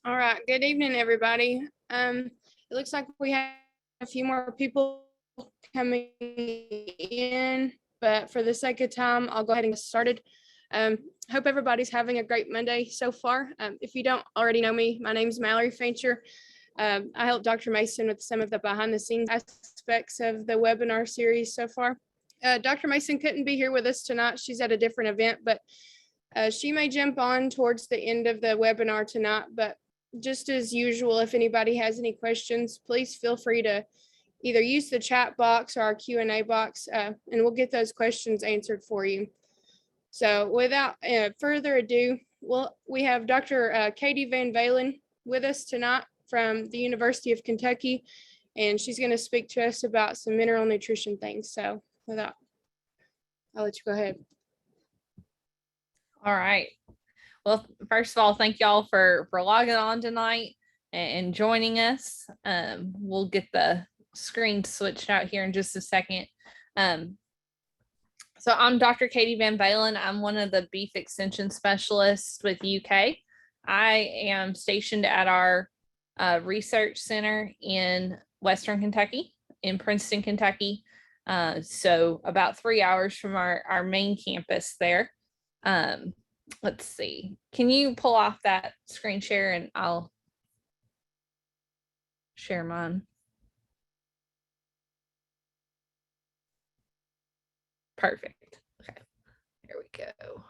All right. Good evening, everybody. It looks like we have a few more people coming in, but for the sake of time, I'll go ahead and get started. Hope everybody's having a great Monday so far. If you don't already know me, my name is Mallory Fancher. I help Dr. Mason with some of the behind the scenes aspects of the webinar series so far. Dr. Mason couldn't be here with us tonight. She's at a different event, but she may jump on towards the end of the webinar tonight. But just as usual, if anybody has any questions, please feel free to either use the chat box or our Q&A box, and we'll get those questions answered for you. So without further ado, we have Dr. Katie VanValin with us tonight from the University of Kentucky, and she's going to speak to us about some mineral nutrition things. So without, I'll let you go ahead. All right. Well, first of all, thank y'all for logging on tonight and joining us. We'll get the screen switched out here in just a second. So I'm Dr. Katie VanValin. I'm one of the beef extension specialists with UK. I am stationed at our research center in Western Kentucky, in Princeton, Kentucky. So about 3 hours from our main campus there. Let's see. Can you pull off that screen share and I'll share mine. Perfect. Okay, here we go.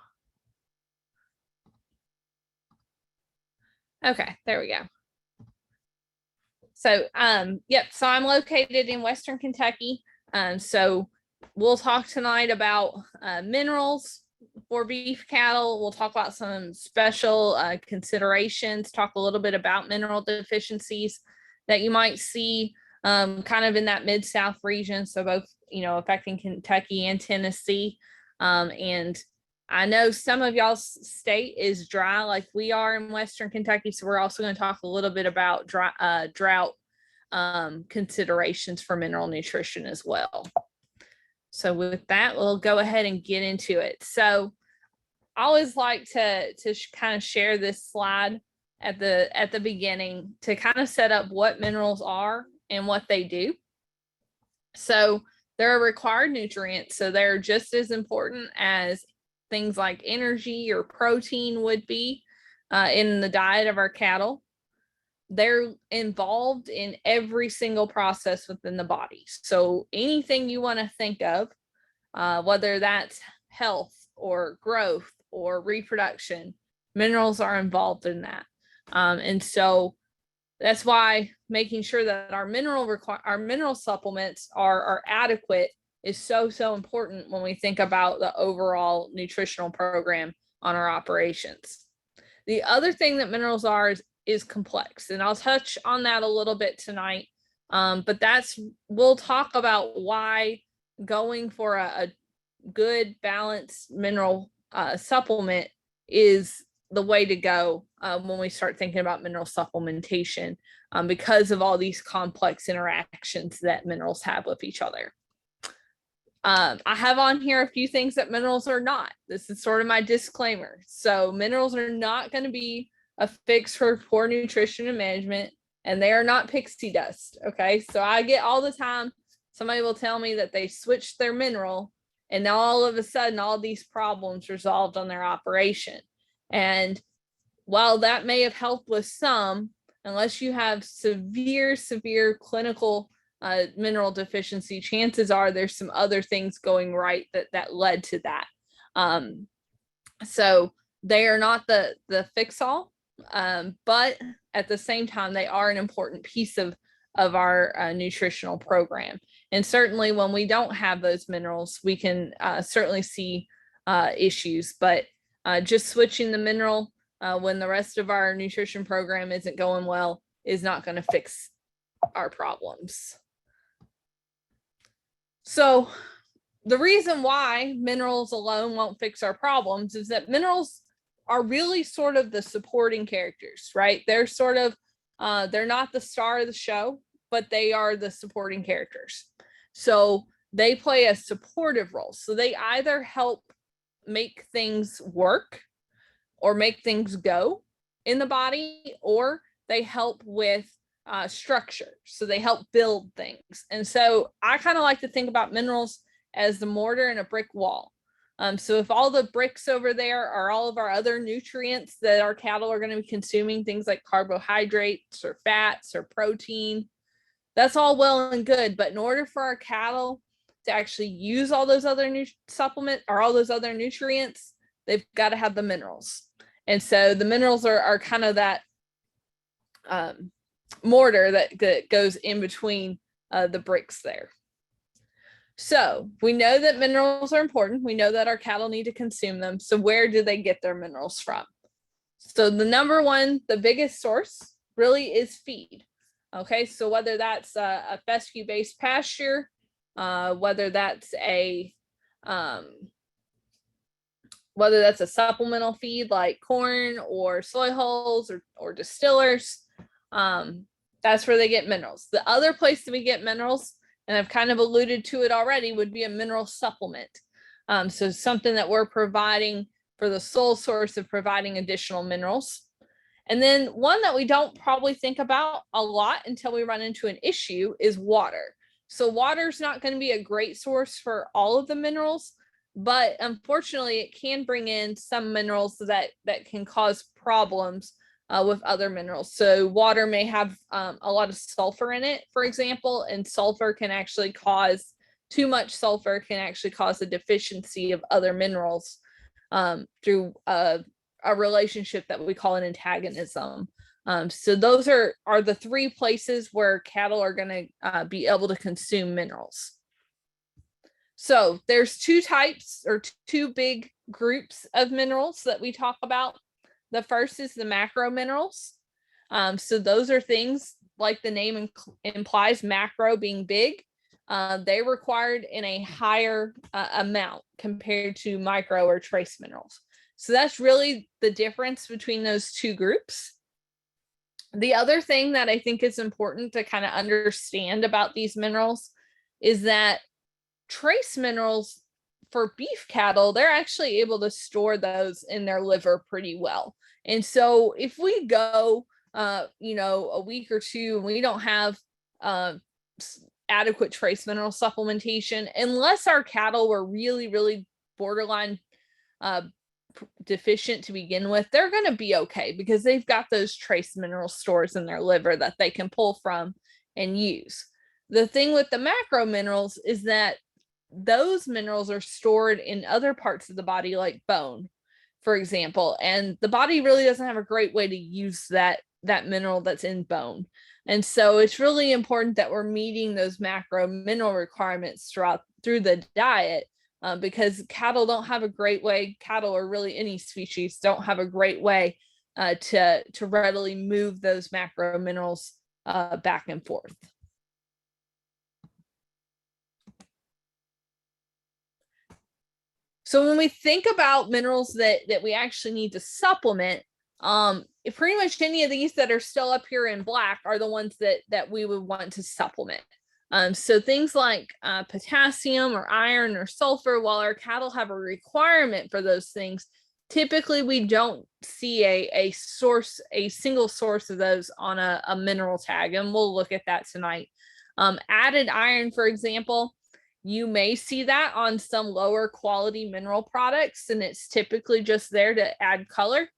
Okay, there we go. So, yep, so I'm located in Western Kentucky. So we'll talk tonight about minerals for beef cattle. We'll talk about some special considerations, talk a little bit about mineral deficiencies that you might see kind of in that Mid-South region. So both, affecting Kentucky and Tennessee. And I know some of y'all's state is dry like we are in Western Kentucky. So we're also going to talk a little bit about drought considerations for mineral nutrition as well. So with that, we'll go ahead and get into it. So I always like to kind of share this slide at the beginning to kind of set up what minerals are and what they do. So they're a required nutrient. So they're just as important as things like energy or protein would be in the diet of our cattle. They're involved in every single process within the body. So anything you want to think of, whether that's health or growth or reproduction, minerals are involved in that. And so that's why making sure that our mineral supplements are adequate is so important when we think about the overall nutritional program on our operations. The other thing that minerals are is complex, and I'll touch on that a little bit tonight. But we'll talk about why going for a good balanced mineral supplement is the way to go when we start thinking about mineral supplementation, because of all these complex interactions that minerals have with each other. I have on here a few things that minerals are not. This is sort of my disclaimer. So minerals are not going to be a fix for poor nutrition and management, and they are not pixie dust. Okay, so I get all the time somebody will tell me that they switched their mineral and now all of a sudden all these problems resolved on their operation. And while that may have helped with some, unless you have severe clinical mineral deficiency, chances are there's some other things going right that led to that. So they are not the fix-all, but at the same time, they are an important piece of our nutritional program. And certainly when we don't have those minerals, we can certainly see issues, but just switching the mineral when the rest of our nutrition program isn't going well is not going to fix our problems. So the reason why minerals alone won't fix our problems is that minerals are really sort of the supporting characters, right? They're sort of, they're not the star of the show, but they are the supporting characters. So they play a supportive role. So they either help make things work or make things go, in the body, or they help with structure. So they help build things. And so I kind of like to think about minerals as the mortar in a brick wall. So if all the bricks over there are all of our other nutrients that our cattle are going to be consuming, things like carbohydrates or fats or protein, that's all well and good. But in order for our cattle to actually use all those other supplements or all those other nutrients, they've got to have the minerals. And so the minerals are kind of that mortar that goes in between the bricks there. So we know that minerals are important. We know that our cattle need to consume them. So where do they get their minerals from? So the number one, the biggest source really is feed. Okay, so whether that's a fescue-based pasture, whether that's a supplemental feed like corn or soy hulls or distillers, that's where they get minerals. The other place that we get minerals, and I've kind of alluded to it already, would be a mineral supplement. So something that we're providing for the sole source of providing additional minerals. And then one that we don't probably think about a lot until we run into an issue is water. So water is not going to be a great source for all of the minerals, but unfortunately it can bring in some minerals that can cause problems with other minerals. So water may have a lot of sulfur in it, for example, and sulfur can actually cause, too much sulfur can actually cause a deficiency of other minerals through a relationship that we call an antagonism. So those are the three places where cattle are going to be able to consume minerals. So there's two types or two big groups of minerals that we talk about. The first is the macro minerals. So those are things like the name implies, macro being big. They're required in a higher amount compared to micro or trace minerals. So that's really the difference between those two groups. The other thing that I think is important to kind of understand about these minerals is that trace minerals for beef cattle, they're actually able to store those in their liver pretty well. And so if we go, a week or two and we don't have adequate trace mineral supplementation, unless our cattle were really, really borderline deficient to begin with, they're going to be okay because they've got those trace mineral stores in their liver that they can pull from and use. The thing with the macro minerals is that those minerals are stored in other parts of the body, like bone, for example, and the body really doesn't have a great way to use that mineral that's in bone. And so it's really important that we're meeting those macro mineral requirements through the diet, because cattle don't have a great way, cattle or really any species don't have a great way to readily move those macro minerals back and forth. So when we think about minerals that we actually need to supplement, pretty much any of these that are still up here in black are the ones that we would want to supplement. So things like potassium or iron or sulfur, while our cattle have a requirement for those things, typically we don't see a single source of those on a mineral tag, and we'll look at that tonight. Added iron, for example, you may see that on some lower quality mineral products, and it's typically just there to add color.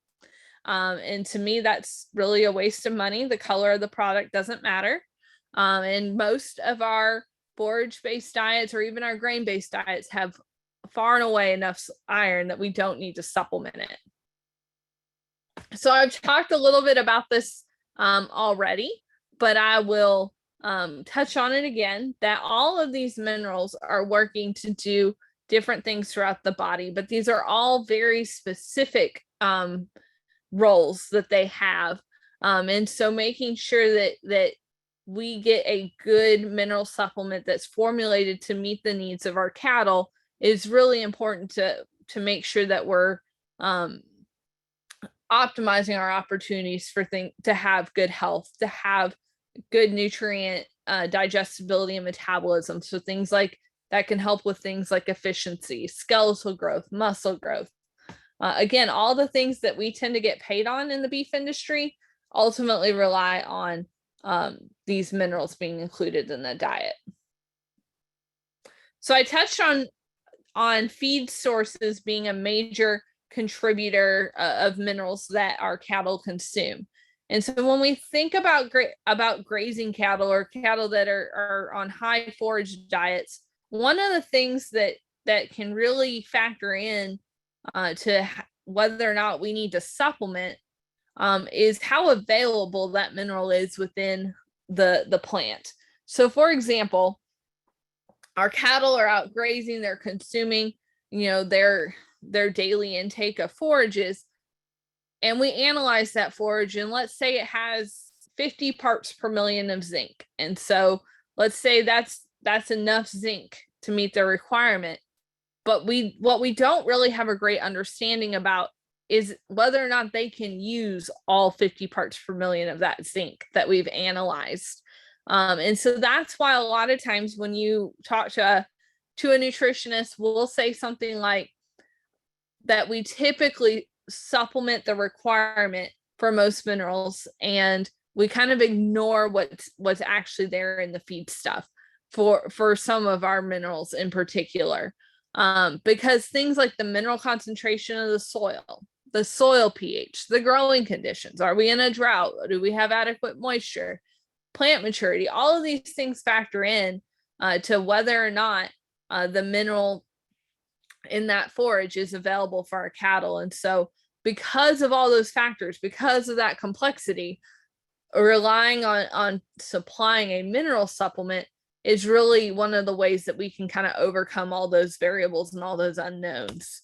And to me, that's really a waste of money. The color of the product doesn't matter. And most of our forage-based diets or even our grain-based diets have far and away enough iron that we don't need to supplement it. So I've talked a little bit about this already, but I will touch on it again, that all of these minerals are working to do different things throughout the body, but these are all very specific roles that they have. And so making sure that we get a good mineral supplement that's formulated to meet the needs of our cattle is really important to make sure that we're optimizing our opportunities to have good health, to have good nutrient digestibility and metabolism. So things like that can help with things like efficiency, skeletal growth, muscle growth. Again, all the things that we tend to get paid on in the beef industry ultimately rely on these minerals being included in the diet. So I touched on feed sources being a major contributor of minerals that our cattle consume. And so when we think about grazing cattle or cattle that are on high forage diets, one of the things that can really factor in to whether or not we need to supplement is how available that mineral is within the plant. So for example, our cattle are out grazing, they're consuming, their daily intake of forages, and we analyze that forage, and let's say it has 50 parts per million of zinc. And so let's say that's enough zinc to meet their requirement. But what we don't really have a great understanding about is whether or not they can use all 50 parts per million of that zinc that we've analyzed. And so that's why a lot of times when you talk to a nutritionist, we'll say something like that we typically supplement the requirement for most minerals, and we kind of ignore what's actually there in the feed stuff for some of our minerals in particular. Because things like the mineral concentration of the soil pH, the growing conditions, are we in a drought? Do we have adequate moisture? Plant maturity, all of these things factor in to whether or not the mineral in that forage is available for our cattle. And so because of all those factors, because of that complexity, relying on supplying a mineral supplement is really one of the ways that we can kind of overcome all those variables and all those unknowns.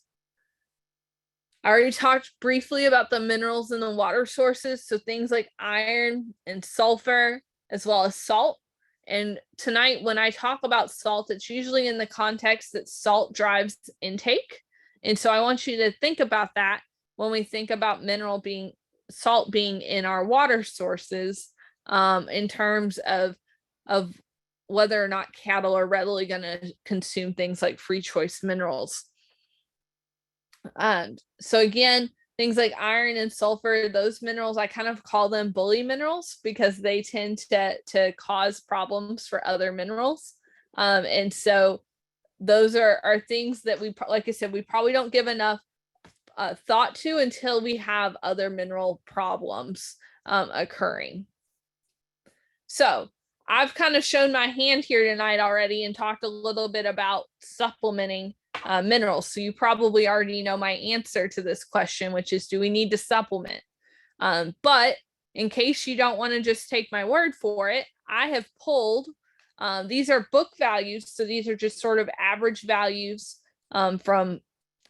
I already talked briefly about the minerals in the water sources, so things like iron and sulfur, as well as salt. And tonight, when I talk about salt, it's usually in the context that salt drives intake. And so I want you to think about that when we think about salt being in our water sources, in terms of whether or not cattle are readily going to consume things like free choice minerals. So again, things like iron and sulfur, those minerals, I kind of call them bully minerals because they tend to cause problems for other minerals. And so those are things that we, like I said, we probably don't give enough thought to until we have other mineral problems occurring. So I've kind of shown my hand here tonight already and talked a little bit about supplementing minerals. So you probably already know my answer to this question, which is, do we need to supplement? But in case you don't want to just take my word for it, I have pulled, these are book values. So these are just sort of average values from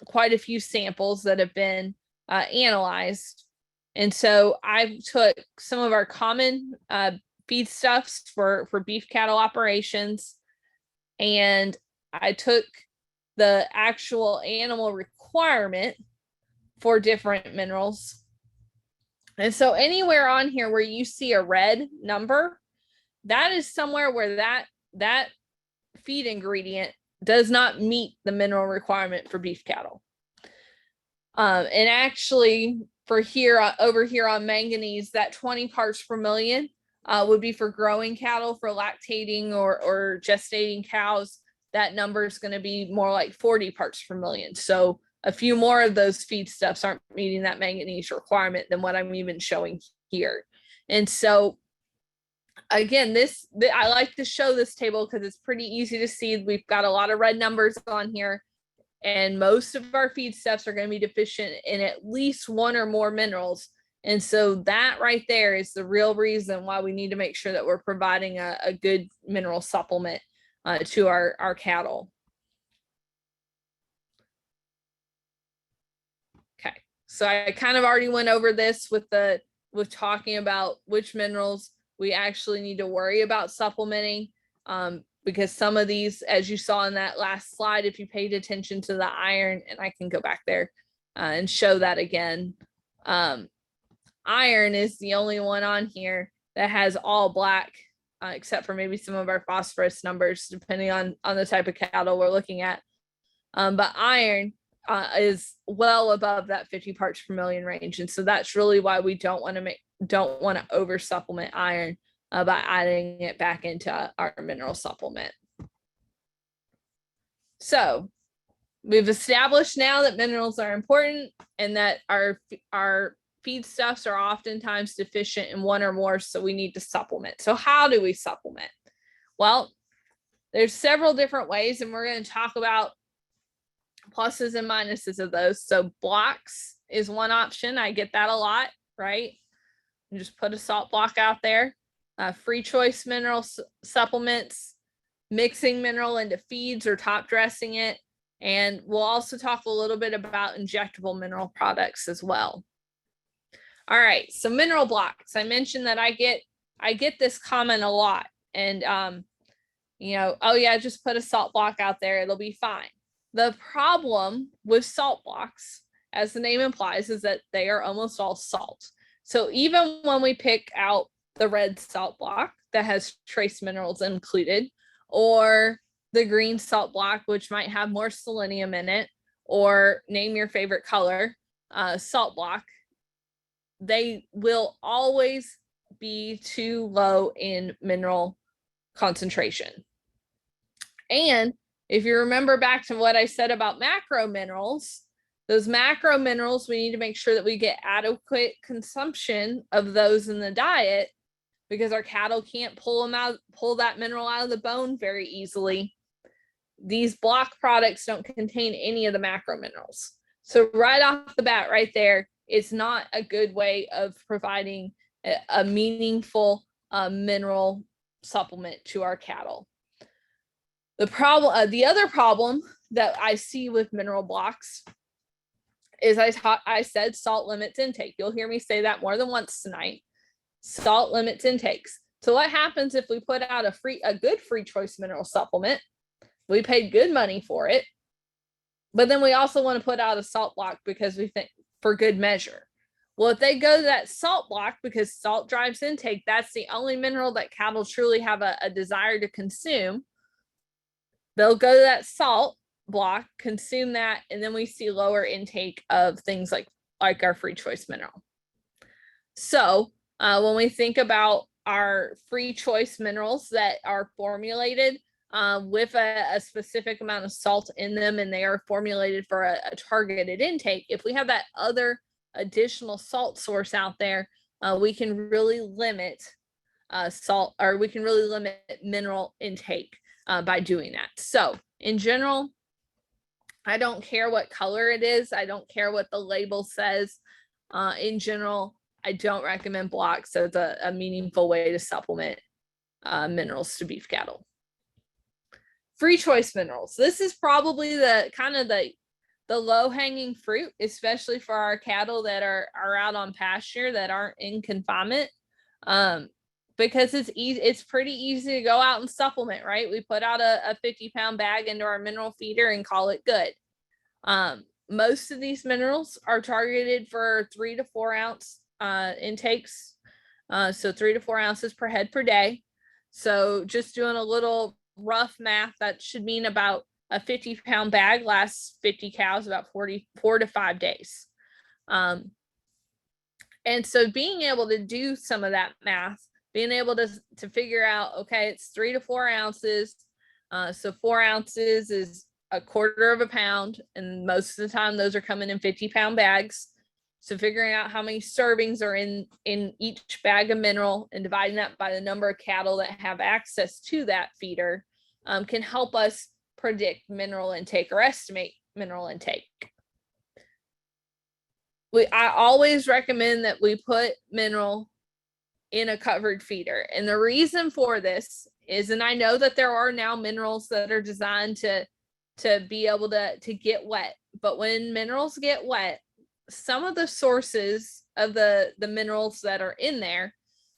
quite a few samples that have been analyzed. And so I took some of our common feedstuffs for beef cattle operations, and I took the actual animal requirement for different minerals. And so anywhere on here where you see a red number, that is somewhere where that feed ingredient does not meet the mineral requirement for beef cattle. And actually for over here on manganese, that 20 parts per million would be for growing cattle. For lactating or gestating cows, that number is going to be more like 40 parts per million. So a few more of those feedstuffs aren't meeting that manganese requirement than what I'm even showing here. And so again, I like to show this table because it's pretty easy to see. We've got a lot of red numbers on here, and most of our feedstuffs are going to be deficient in at least one or more minerals. And so that right there is the real reason why we need to make sure that we're providing a good mineral supplement to our cattle. Okay, so I kind of already went over this with talking about which minerals we actually need to worry about supplementing, because some of these, as you saw in that last slide, if you paid attention to the iron, and I can go back there and show that again, iron is the only one on here that has all black, except for maybe some of our phosphorus numbers, depending on the type of cattle we're looking at. But iron is well above that 50 parts per million range. And so that's really why we don't want to over supplement iron by adding it back into our mineral supplement. So we've established now that minerals are important and that our feedstuffs are oftentimes deficient in one or more, so we need to supplement. So how do we supplement? Well, there's several different ways, and we're going to talk about pluses and minuses of those. So blocks is one option. I get that a lot, right? You just put a salt block out there. Free choice mineral supplements, mixing mineral into feeds or top dressing it. And we'll also talk a little bit about injectable mineral products as well. All right, so mineral blocks. I mentioned that I get this comment a lot, and you know, oh yeah, just put a salt block out there, it'll be fine. The problem with salt blocks, as the name implies, is that they are almost all salt. So even when we pick out the red salt block that has trace minerals included, or the green salt block, which might have more selenium in it, or name your favorite color, salt block, they will always be too low in mineral concentration. And if you remember back to what I said about macro minerals, those macro minerals, we need to make sure that we get adequate consumption of those in the diet, because our cattle can't pull that mineral out of the bone very easily. These block products don't contain any of the macro minerals. So right off the bat, right there, it's not a good way of providing a meaningful mineral supplement to our cattle. The other problem that I see with mineral blocks is I said salt limits intake. You'll hear me say that more than once tonight. Salt limits intakes. So what happens if we put out a good free choice mineral supplement? We paid good money for it, but then we also want to put out a salt block because we think for good measure. Well, if they go to that salt block because salt drives intake, that's the only mineral that cattle truly have a desire to consume. They'll go to that salt block, consume that, and then we see lower intake of things like our free choice mineral. So when we think about our free choice minerals that are formulated with a specific amount of salt in them, and they are formulated for a targeted intake, if we have that other additional salt source out there, we can really limit salt, or we can really limit mineral intake by doing that. So in general, I don't care what color it is. I don't care what the label says. In general, I don't recommend blocks as a meaningful way to supplement minerals to beef cattle. Free choice minerals. This is probably the kind of the low hanging fruit, especially for our cattle that are out on pasture that aren't in confinement. Because it's easy, it's pretty easy to go out and supplement, right? We put out a 50-pound bag into our mineral feeder and call it good. Most of these minerals are targeted for 3 to 4 ounce intakes. So 3 to 4 ounces per head per day. So just doing a little rough math, that should mean about a 50-pound bag lasts 50 cows about 4 to 5 days. And so being able to do some of that math, being able to figure out, okay, it's 3 to 4 ounces. So 4 ounces is a quarter of a pound. And most of the time those are coming in 50-pound bags. So figuring out how many servings are in each bag of mineral and dividing that by the number of cattle that have access to that feeder can help us predict mineral intake or estimate mineral intake. I always recommend that we put mineral in a covered feeder. And the reason for this is, and I know that there are now minerals that are designed to be able to get wet, but when minerals get wet, some of the sources of the minerals that are in there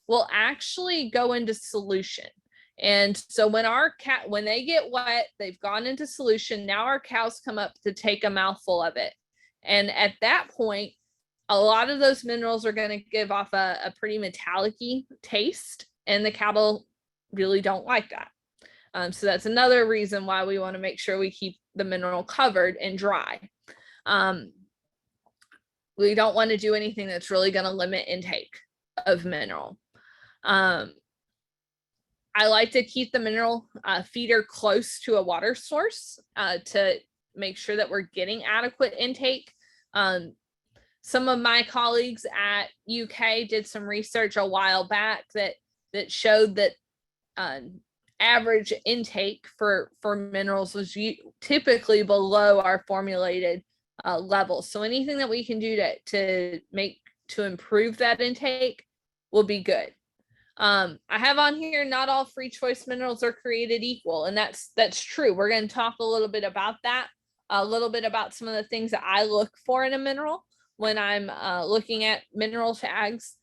will actually go into solution. And so when they get wet, they've gone into solution. Now our cows come up to take a mouthful of it. And at that point, a lot of those minerals are going to give off a pretty metallic-y taste, and the cattle really don't like that. So that's another reason why we want to make sure we keep the mineral covered and dry. We don't want to do anything that's really going to limit intake of mineral. I like to keep the mineral feeder close to a water source to make sure that we're getting adequate intake. Some of my colleagues at UK did some research a while back that showed that average intake for minerals was typically below our formulated levels. So anything that we can do to improve that intake will be good. I have on here, not all free choice minerals are created equal, and that's true. We're going to talk a little bit about that, a little bit about some of the things that I look for in a mineral when I'm looking at mineral tags,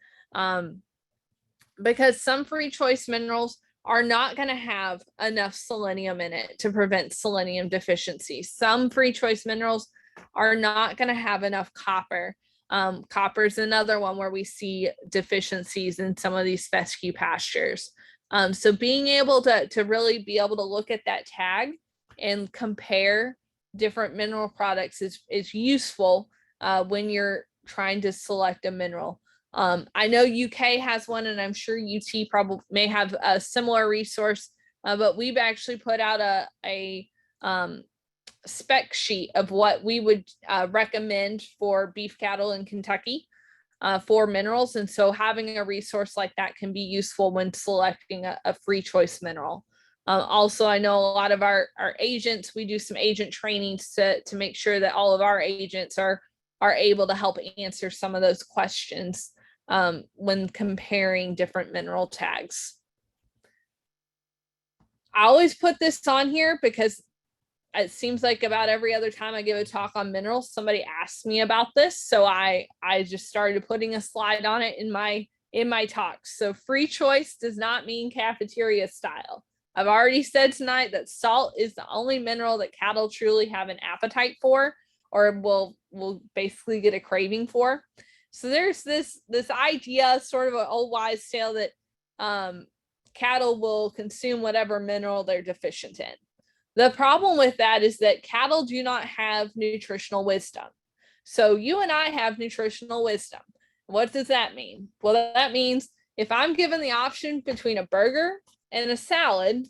because some free choice minerals are not going to have enough selenium in it to prevent selenium deficiency. Some free choice minerals are not going to have enough copper. Copper is another one where we see deficiencies in some of these fescue pastures. So being able to really be able to look at that tag and compare different mineral products is useful when you're trying to select a mineral. I know UK has one, and I'm sure UT probably may have a similar resource, but we've actually put out a spec sheet of what we would recommend for beef cattle in Kentucky for minerals. And so having a resource like that can be useful when selecting a free choice mineral. Also, I know a lot of our agents, we do some agent trainings to make sure that all of our agents are able to help answer some of those questions when comparing different mineral tags. I always put this on here because it seems like about every other time I give a talk on minerals, somebody asks me about this. So I just started putting a slide on it in my talks. So free choice does not mean cafeteria style. I've already said tonight that salt is the only mineral that cattle truly have an appetite for, or will basically get a craving for. So there's this idea, sort of an old wives' tale, that cattle will consume whatever mineral they're deficient in. The problem with that is that cattle do not have nutritional wisdom. So you and I have nutritional wisdom. What does that mean? Well, that means if I'm given the option between a burger and a salad,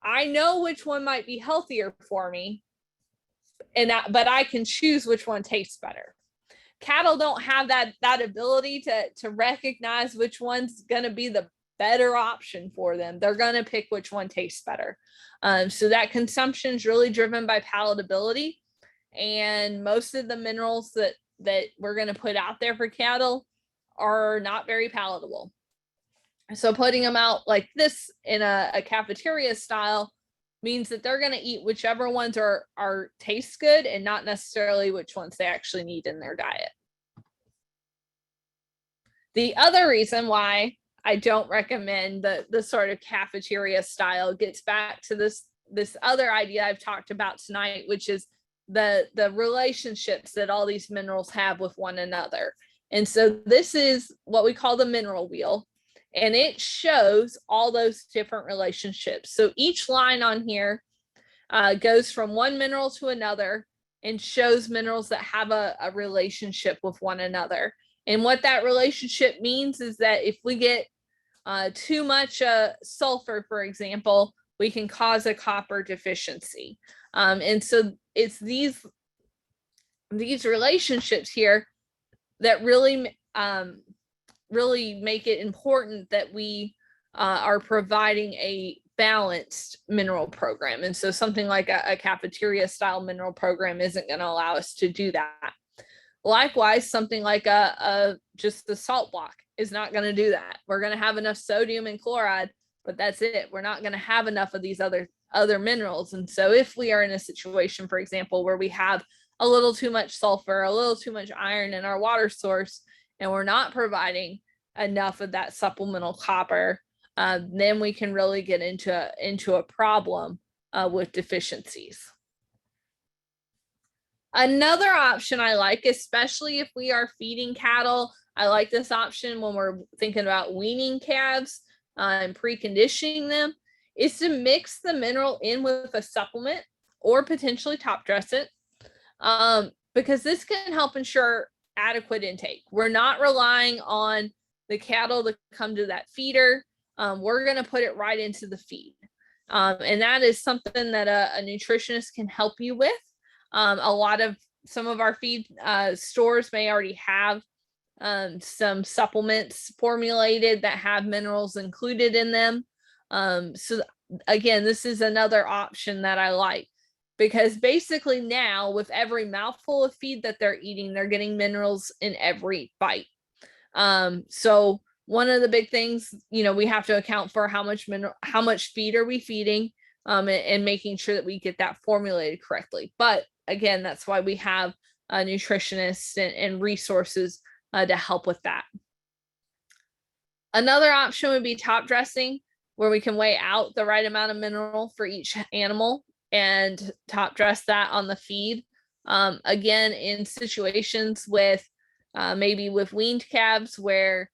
I know which one might be healthier for me, but I can choose which one tastes better. Cattle don't have that ability to recognize which one's going to be the better option for them. They're going to pick which one tastes better. So that consumption is really driven by palatability, and most of the minerals that we're going to put out there for cattle are not very palatable. So putting them out like this in a cafeteria style means that they're going to eat whichever ones are taste good, and not necessarily which ones they actually need in their diet. The other reason why I don't recommend the sort of cafeteria style gets back to this other idea I've talked about tonight, which is the relationships that all these minerals have with one another. And so this is what we call the mineral wheel, and it shows all those different relationships. So each line on here goes from one mineral to another and shows minerals that have a relationship with one another. And what that relationship means is that if we get too much sulfur, for example, we can cause a copper deficiency. And so it's these relationships here that really make it important that we are providing a balanced mineral program. And so something like a cafeteria style mineral program isn't going to allow us to do that. Likewise, something like just the salt block is not going to do that. We're going to have enough sodium and chloride, but that's it. We're not going to have enough of these other minerals. And so if we are in a situation, for example, where we have a little too much sulfur, a little too much iron in our water source, and we're not providing enough of that supplemental copper, then we can really get into a problem with deficiencies. Another option I like, especially if we are feeding cattle, I like this option when we're thinking about weaning calves and preconditioning them, is to mix the mineral in with a supplement or potentially top dress it. because this can help ensure adequate intake. We're not relying on the cattle to come to that feeder. We're going to put it right into the feed. And that is something that a nutritionist can help you with. Some of our feed stores may already have some supplements formulated that have minerals included in them. So again, this is another option that I like, because basically now with every mouthful of feed that they're eating, they're getting minerals in every bite. So one of the big things, we have to account for how much feed are we feeding, and making sure that we get that formulated correctly. But again, that's why we have nutritionists and resources to help with that. Another option would be top dressing, where we can weigh out the right amount of mineral for each animal and top dress that on the feed. Again, in situations with maybe with weaned calves where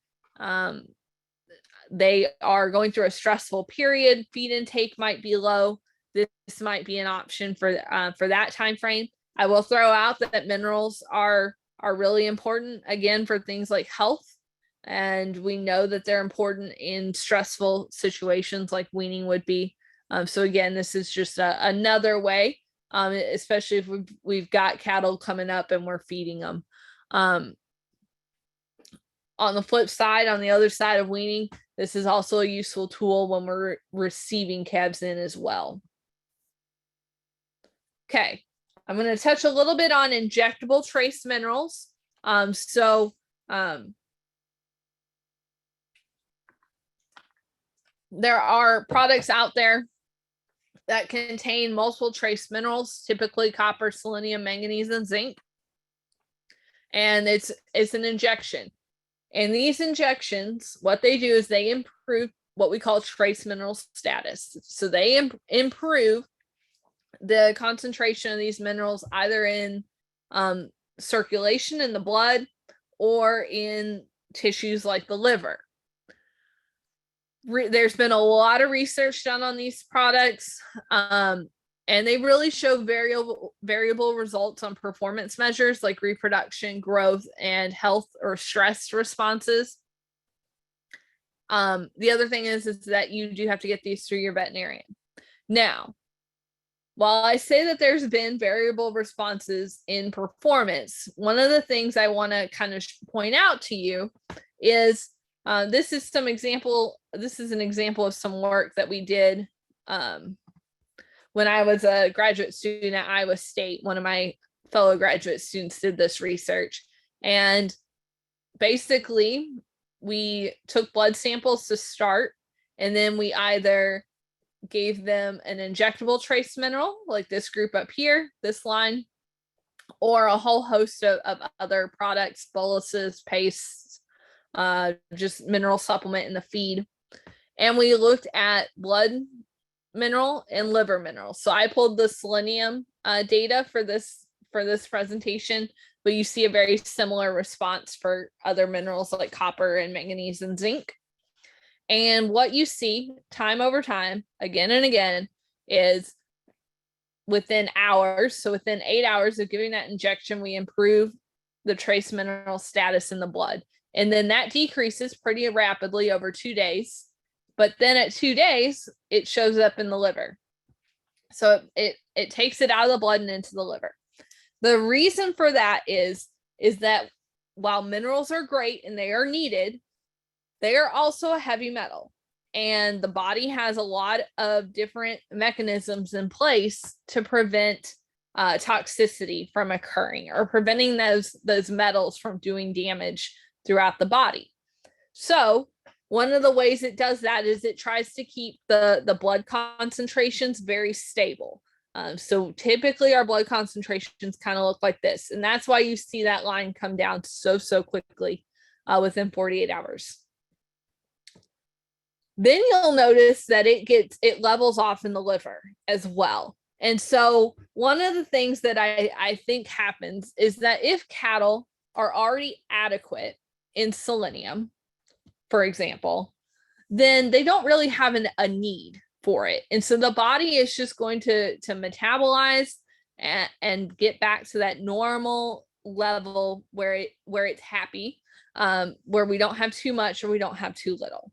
they are going through a stressful period, feed intake might be low. This might be an option for that time frame. I will throw out that minerals are really important, again, for things like health. And we know that they're important in stressful situations like weaning would be. So again, this is just another way, especially if we've got cattle coming up and we're feeding them. On the flip side, on the other side of weaning, this is also a useful tool when we're receiving calves in as well. Okay, I'm going to touch a little bit on injectable trace minerals. There are products out there that contain multiple trace minerals, typically copper, selenium, manganese, and zinc. And it's an injection. And these injections, what they do is they improve what we call trace mineral status. So they improve the concentration of these minerals either in circulation in the blood or in tissues like the liver. There's been a lot of research done on these products, and they really show variable results on performance measures like reproduction, growth, and health or stress responses. The other thing is that you do have to get these through your veterinarian. Now, while I say that there's been variable responses in performance, one of the things I want to kind of point out to you is this is an example of some work that we did when I was a graduate student at Iowa State. One of my fellow graduate students did this research, and basically we took blood samples to start, and then we either gave them an injectable trace mineral like this group up here, this line, or a whole host of other products, boluses, pastes, just mineral supplement in the feed. And we looked at blood mineral and liver mineral. So I pulled the selenium data for this presentation, but you see a very similar response for other minerals like copper and manganese and zinc. And what you see time over time, again and again, is within hours, so within 8 hours of giving that injection, we improve the trace mineral status in the blood. And then that decreases pretty rapidly over 2 days. But then at 2 days, it shows up in the liver. So it takes it out of the blood and into the liver. The reason for that is that while minerals are great and they are needed, they are also a heavy metal. And the body has a lot of different mechanisms in place to prevent toxicity from occurring or preventing those metals from doing damage throughout the body. So one of the ways it does that is it tries to keep the blood concentrations very stable. So typically our blood concentrations kind of look like this. And that's why you see that line come down so quickly within 48 hours. Then you'll notice that it levels off in the liver as well. And so one of the things that I think happens is that if cattle are already adequate in selenium, for example, then they don't really have a need for it. And so the body is just going to metabolize and get back to that normal level where it's happy, where we don't have too much or we don't have too little.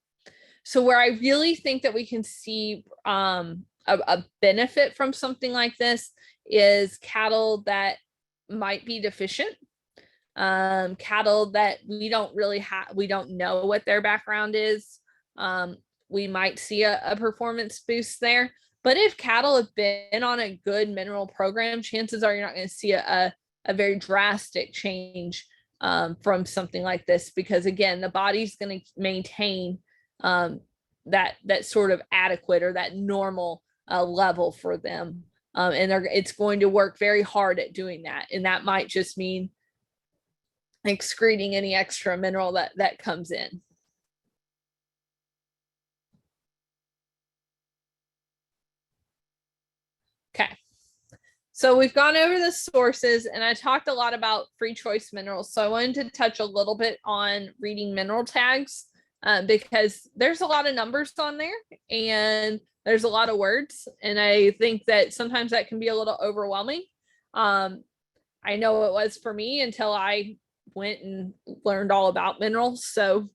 So where I really think that we can see a benefit from something like this is cattle that might be deficient, cattle that we don't know what their background is. We might see a performance boost there. But if cattle have been on a good mineral program, chances are you're not going to see a very drastic change from something like this, because again, the body's going to maintain that sort of adequate or that normal level for them. And it's going to work very hard at doing that. And that might just mean excreting any extra mineral that comes in. Okay. So we've gone over the sources, and I talked a lot about free choice minerals. So I wanted to touch a little bit on reading mineral tags because there's a lot of numbers on there and there's a lot of words. And I think that sometimes that can be a little overwhelming. I know it was for me until I went and learned all about minerals. So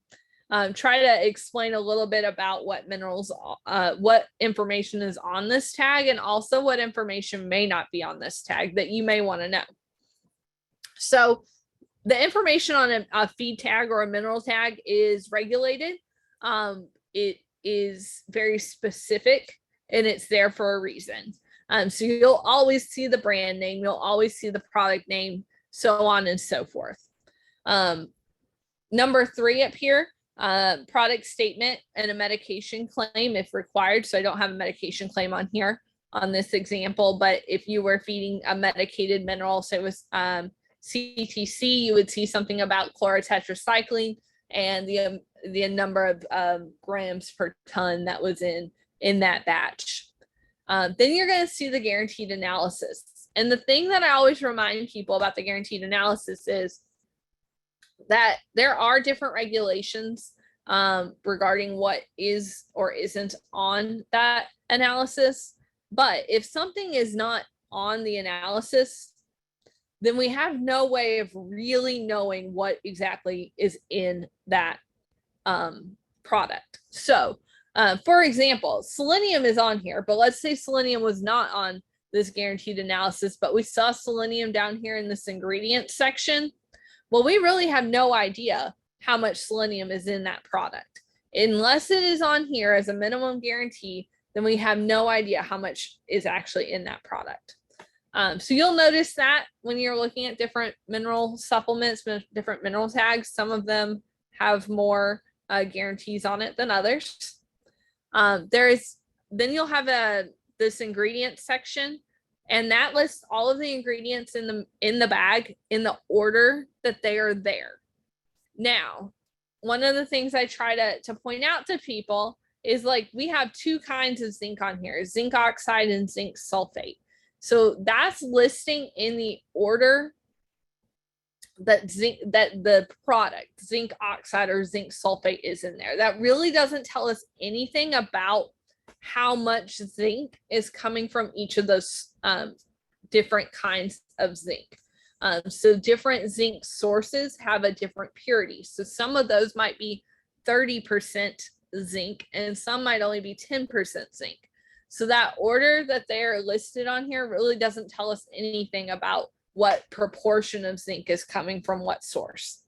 try to explain a little bit about what minerals, what information is on this tag, and also what information may not be on this tag that you may want to know. So the information on a feed tag or a mineral tag is regulated. It is very specific and it's there for a reason. So you'll always see the brand name, you'll always see the product name, so on and so forth. Number 3 up here, product statement and a medication claim if required. So I don't have a medication claim on here on this example, but if you were feeding a medicated mineral, so it was CTC, you would see something about chlorotetracycline and the number of grams per ton that was in that batch. Then you're going to see the guaranteed analysis. And the thing that I always remind people about the guaranteed analysis is that there are different regulations regarding what is or isn't on that analysis. But if something is not on the analysis, then we have no way of really knowing what exactly is in that product. So, for example, selenium is on here, but let's say selenium was not on this guaranteed analysis, but we saw selenium down here in this ingredient section. Well, we really have no idea how much selenium is in that product. Unless it is on here as a minimum guarantee, then we have no idea how much is actually in that product. So you'll notice that when you're looking at different mineral supplements, different mineral tags, some of them have more guarantees on it than others. Then you'll have this ingredient section, and that lists all of the ingredients in the bag in the order that they are there. Now, one of the things I try to point out to people is, like, we have 2 kinds of zinc on here, zinc oxide and zinc sulfate. So that's listing in the order that the product, zinc oxide or zinc sulfate, is in there. That really doesn't tell us anything about how much zinc is coming from each of those different kinds of zinc. So different zinc sources have a different purity. So some of those might be 30% zinc and some might only be 10% zinc. So that order that they are listed on here really doesn't tell us anything about what proportion of zinc is coming from what source.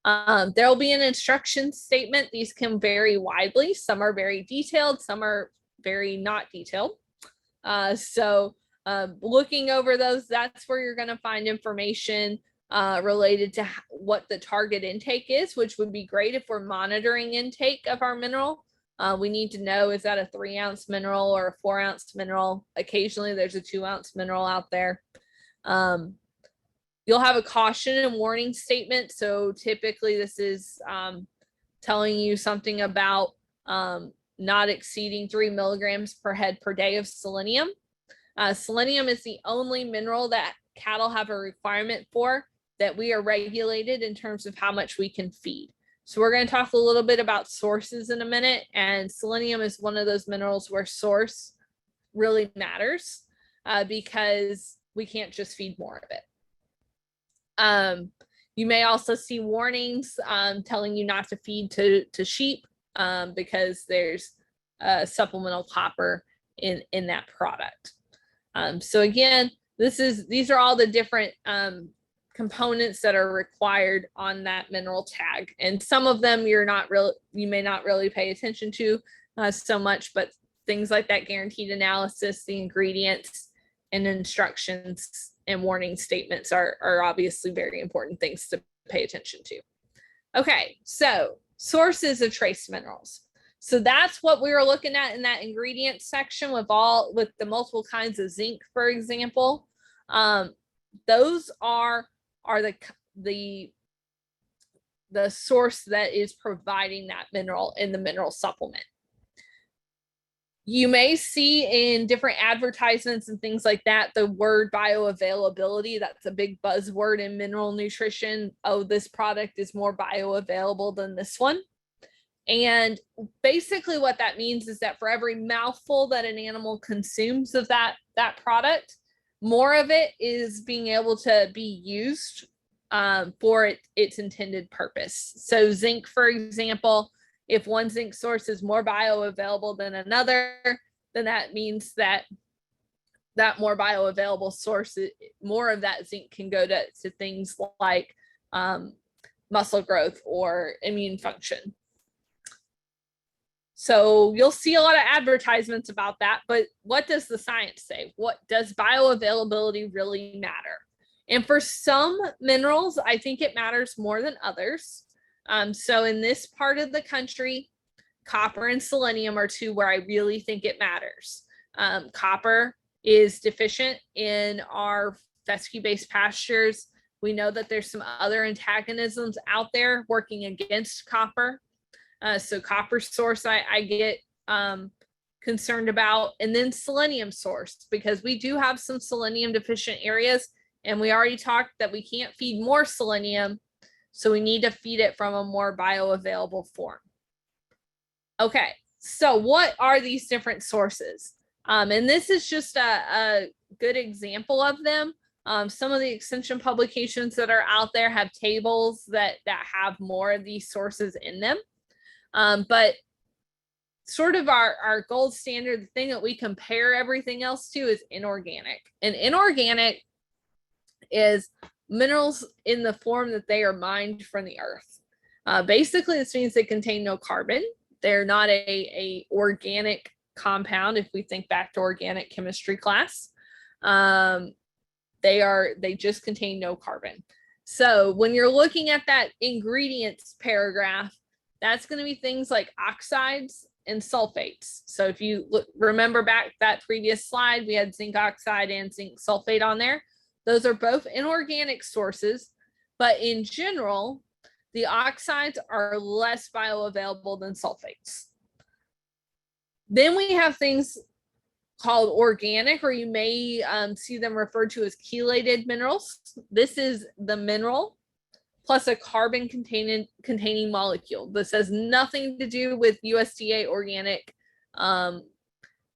There will be an instruction statement. These can vary widely. Some are very detailed, some are very not detailed. Looking over those, that's where you're going to find information related to what the target intake is, which would be great if we're monitoring intake of our mineral. We need to know, is that a 3-ounce mineral or a 4-ounce mineral? Occasionally there's a 2-ounce mineral out there. You'll have a caution and warning statement. So typically this is telling you something about not exceeding 3 milligrams per head per day of selenium. Selenium is the only mineral that cattle have a requirement for that we are regulated in terms of how much we can feed. So we're going to talk a little bit about sources in a minute, and selenium is one of those minerals where source really matters because we can't just feed more of it. You may also see warnings telling you not to feed to sheep because there's supplemental copper in that product. So again, these are all the different components that are required on that mineral tag, and some of them you may not really pay attention to so much, but things like that guaranteed analysis, the ingredients and instructions and warning statements are obviously very important things to pay attention to. Okay, so sources of trace minerals. So that's what we were looking at in that ingredients section with the multiple kinds of zinc, for example. Those are the source that is providing that mineral in the mineral supplement. You may see in different advertisements and things like that the word bioavailability. That's a big buzzword in mineral nutrition. Oh, this product is more bioavailable than this one. And basically what that means is that for every mouthful that an animal consumes of that product, more of it is being able to be used for its intended purpose. So zinc, for example, if one zinc source is more bioavailable than another, then that means that more bioavailable source, more of that zinc can go to things like muscle growth or immune function. So you'll see a lot of advertisements about that, but what does the science say? What does bioavailability really matter? And for some minerals, I think it matters more than others. So in this part of the country, copper and selenium are two where I really think it matters. Copper is deficient in our fescue-based pastures. We know that there's some other antagonisms out there working against copper. So copper source I get concerned about, and then selenium source, because we do have some selenium deficient areas, and we already talked that we can't feed more selenium, so we need to feed it from a more bioavailable form. Okay, so what are these different sources? And this is just a good example of them. Some of the extension publications that are out there have tables that have more of these sources in them. But sort of our gold standard, the thing that we compare everything else to, is inorganic. And inorganic is minerals in the form that they are mined from the earth. Basically, this means they contain no carbon. They're not a organic compound. If we think back to organic chemistry class, they just contain no carbon. So when you're looking at that ingredients paragraph, that's going to be things like oxides and sulfates. So if you remember back that previous slide, we had zinc oxide and zinc sulfate on there. Those are both inorganic sources, but in general, the oxides are less bioavailable than sulfates. Then we have things called organic, or you may see them referred to as chelated minerals. This is the mineral plus a carbon containing molecule. This has nothing to do with USDA organic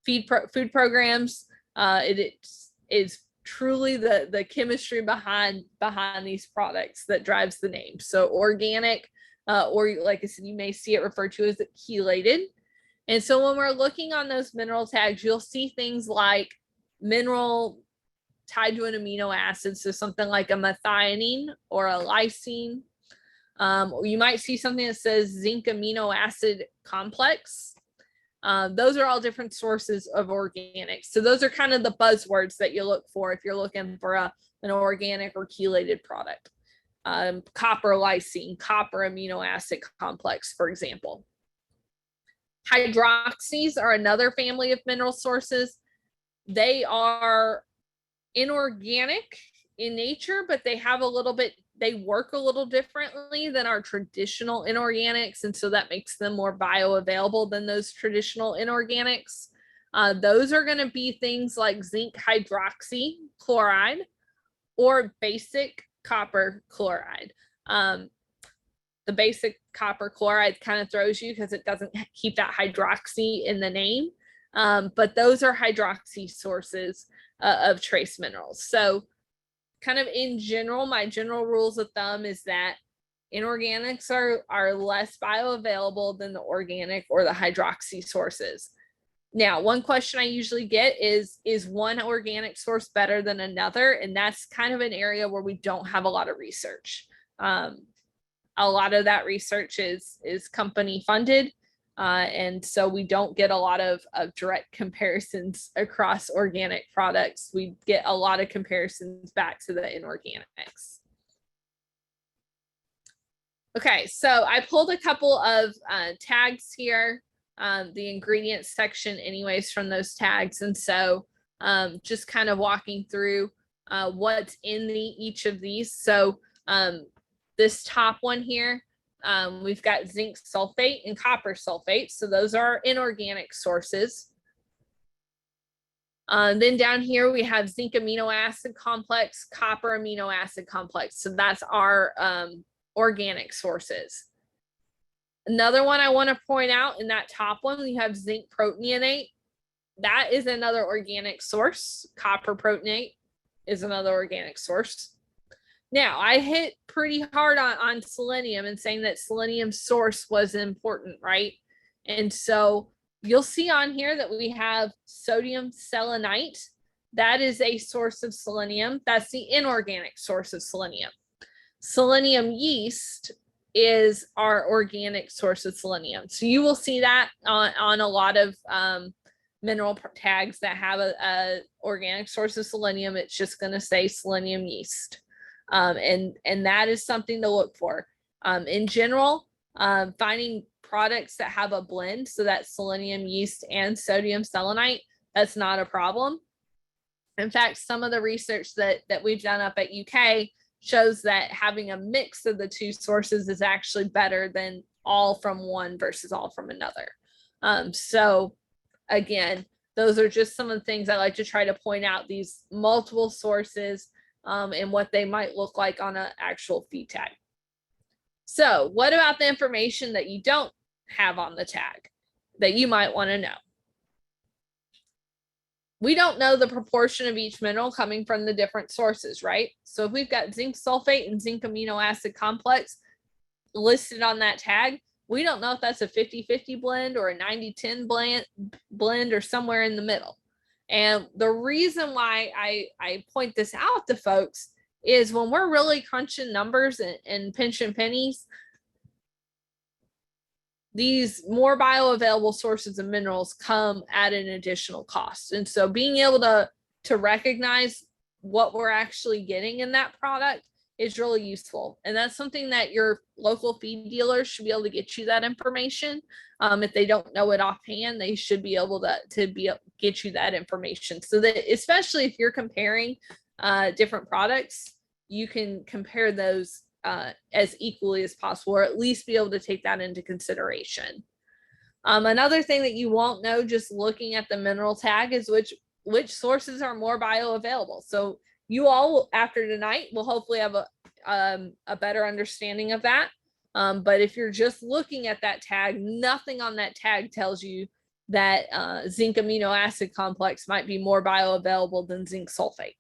food programs. It is truly the chemistry behind these products that drives the name. So organic, or like I said, you may see it referred to as chelated. And so when we're looking on those mineral tags, you'll see things like mineral tied to an amino acid. So something like a methionine or a lysine. You might see something that says zinc amino acid complex. Those are all different sources of organics. So those are kind of the buzzwords that you look for if you're looking for an organic or chelated product. Copper lysine, copper amino acid complex, for example. Hydroxys are another family of mineral sources. They are inorganic in nature, but they work a little differently than our traditional inorganics. And so that makes them more bioavailable than those traditional inorganics. Those are going to be things like zinc hydroxychloride or basic copper chloride. The basic copper chloride kind of throws you because it doesn't keep that hydroxy in the name. But those are hydroxy sources of trace minerals. So kind of in general, my general rules of thumb is that inorganics are less bioavailable than the organic or the hydroxy sources. Now, one question I usually get is one organic source better than another? And that's kind of an area where we don't have a lot of research. A lot of that research is company funded. And so we don't get a lot of direct comparisons across organic products. We get a lot of comparisons back to the inorganics. Okay, so I pulled a couple of tags here, the ingredients section anyways from those tags. And so just kind of walking through what's in each of these. So this top one here, we've got zinc sulfate and copper sulfate. So those are inorganic sources. Then down here, we have zinc amino acid complex, copper amino acid complex. So that's our organic sources. Another one I want to point out in that top one, you have zinc proteinate. That is another organic source. Copper proteinate is another organic source. Now, I hit pretty hard on selenium and saying that selenium source was important, right? And so you'll see on here that we have sodium selenite. That is a source of selenium. That's the inorganic source of selenium. Selenium yeast is our organic source of selenium. So you will see that on a lot of mineral tags that have a organic source of selenium. It's just going to say selenium yeast. And that is something to look for. In general, finding products that have a blend, so that selenium yeast and sodium selenite, that's not a problem. In fact, some of the research that we've done up at UK shows that having a mix of the two sources is actually better than all from one versus all from another. So again, those are just some of the things I like to try to point out, these multiple sources and what they might look like on an actual feed tag. So what about the information that you don't have on the tag that you might want to know? We don't know the proportion of each mineral coming from the different sources, right? So if we've got zinc sulfate and zinc amino acid complex listed on that tag, we don't know if that's a 50-50 blend or a 90-10 blend or somewhere in the middle. And the reason why I point this out to folks is when we're really crunching numbers and pinching pennies, these more bioavailable sources of minerals come at an additional cost. And so being able to recognize what we're actually getting in that product is really useful. And that's something that your local feed dealers should be able to get you that information. If they don't know it offhand, they should be able to get you that information, so that especially if you're comparing different products, you can compare those as equally as possible, or at least be able to take that into consideration. Another thing that you won't know just looking at the mineral tag is which sources are more bioavailable. So you all, after tonight, will hopefully have a better understanding of that. But if you're just looking at that tag, nothing on that tag tells you that zinc amino acid complex might be more bioavailable than zinc sulfate.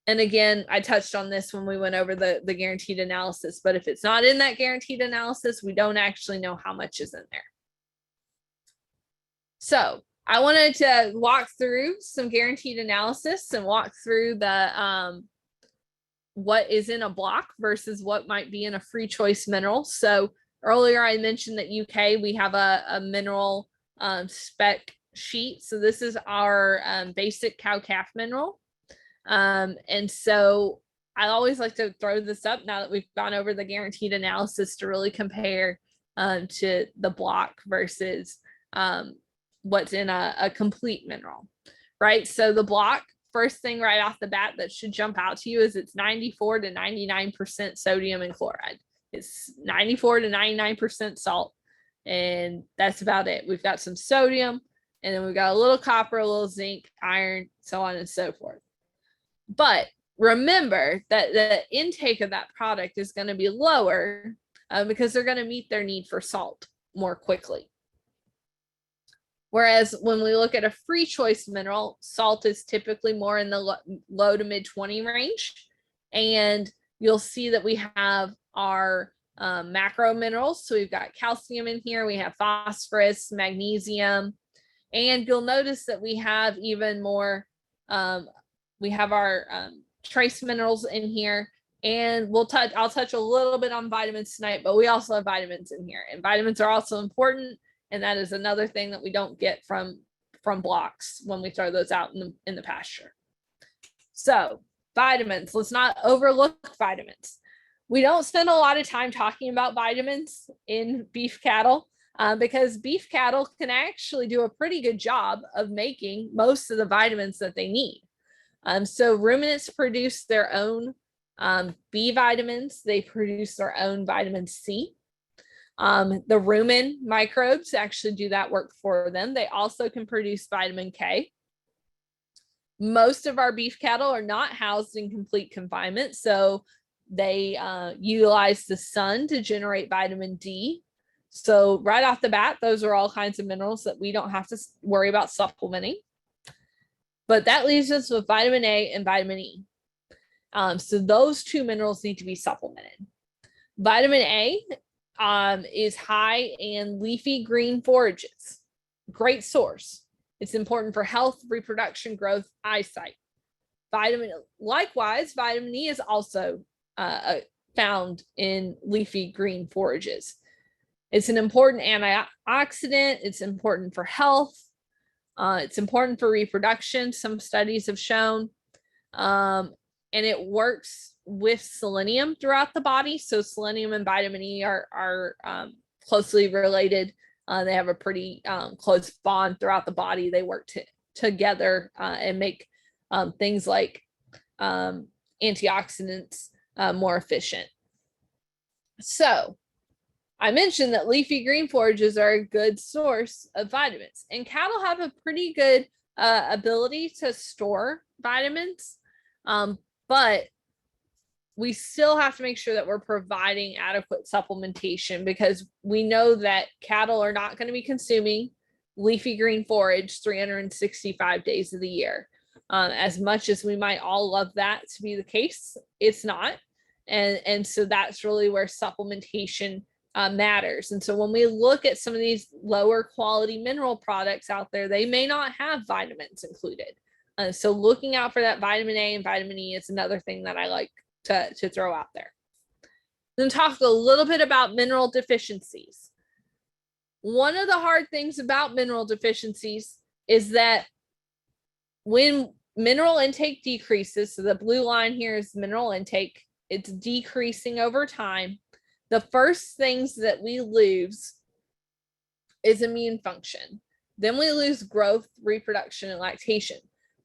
And again, I touched on this when we went over the guaranteed analysis, but if it's not in that guaranteed analysis, we don't actually know how much is in there. So I wanted to walk through some guaranteed analysis and walk through the what is in a block versus what might be in a free choice mineral. So earlier I mentioned that UK, we have a mineral spec sheet. So this is our basic cow-calf mineral. And so I always like to throw this up now that we've gone over the guaranteed analysis to really compare to the block versus what's in a complete mineral, right? So the block, first thing right off the bat that should jump out to you is it's 94 to 99% sodium and chloride. It's 94 to 99% salt, and that's about it. We've got some sodium, and then we've got a little copper, a little zinc, iron, so on and so forth. But remember that the intake of that product is going to be lower because they're going to meet their need for salt more quickly. Whereas when we look at a free choice mineral, salt is typically more in the low to mid 20 range. And you'll see that we have our macro minerals. So we've got calcium in here, we have phosphorus, magnesium, and you'll notice that we have even more, we have our trace minerals in here. And I'll touch a little bit on vitamins tonight, but we also have vitamins in here, and vitamins are also important. And that is another thing that we don't get from blocks when we throw those out in the pasture. So vitamins, let's not overlook vitamins. We don't spend a lot of time talking about vitamins in beef cattle because beef cattle can actually do a pretty good job of making most of the vitamins that they need. So ruminants produce their own B vitamins. They produce their own vitamin C. The rumen microbes actually do that work for them. They also can produce vitamin K. Most of our beef cattle are not housed in complete confinement, so they utilize the sun to generate vitamin D. So right off the bat, those are all kinds of minerals that we don't have to worry about supplementing. But that leaves us with vitamin A and vitamin E. So those two minerals need to be supplemented. Vitamin A is high in leafy green forages. Great source. It's important for health, reproduction, growth, eyesight. Likewise, vitamin E is also found in leafy green forages. It's an important antioxidant. It's important for health. It's important for reproduction. Some studies have shown, and it works with selenium throughout the body. So selenium and vitamin E are closely related. They have a pretty close bond throughout the body. They work together and make things like antioxidants more efficient. So I mentioned that leafy green forages are a good source of vitamins, and cattle have a pretty good ability to store vitamins, but we still have to make sure that we're providing adequate supplementation, because we know that cattle are not going to be consuming leafy green forage 365 days of the year. As much as we might all love that to be the case, it's not. And so that's really where supplementation matters. And so when we look at some of these lower quality mineral products out there, they may not have vitamins included. So looking out for that vitamin A and vitamin E is another thing that I like to throw out there. Then talk a little bit about mineral deficiencies. One of the hard things about mineral deficiencies is that when mineral intake decreases, so the blue line here is mineral intake, it's decreasing over time. The first things that we lose is immune function. Then we lose growth, reproduction, and lactation.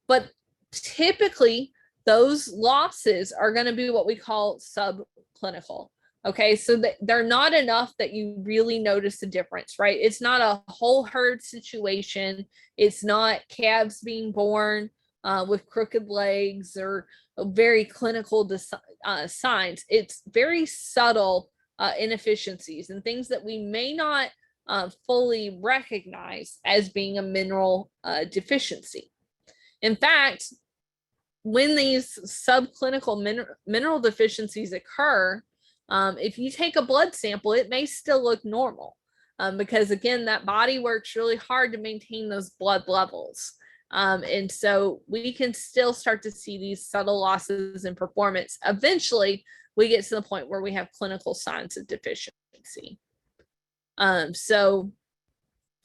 But typically, those losses are going to be what we call subclinical. Okay, so they're not enough that you really notice the difference, right? It's not a whole herd situation. It's not calves being born with crooked legs or very clinical signs. It's very subtle inefficiencies and things that we may not fully recognize as being a mineral deficiency. In fact, when these subclinical mineral deficiencies occur, if you take a blood sample, it may still look normal because, again, that body works really hard to maintain those blood levels. And so we can still start to see these subtle losses in performance. Eventually, we get to the point where we have clinical signs of deficiency. So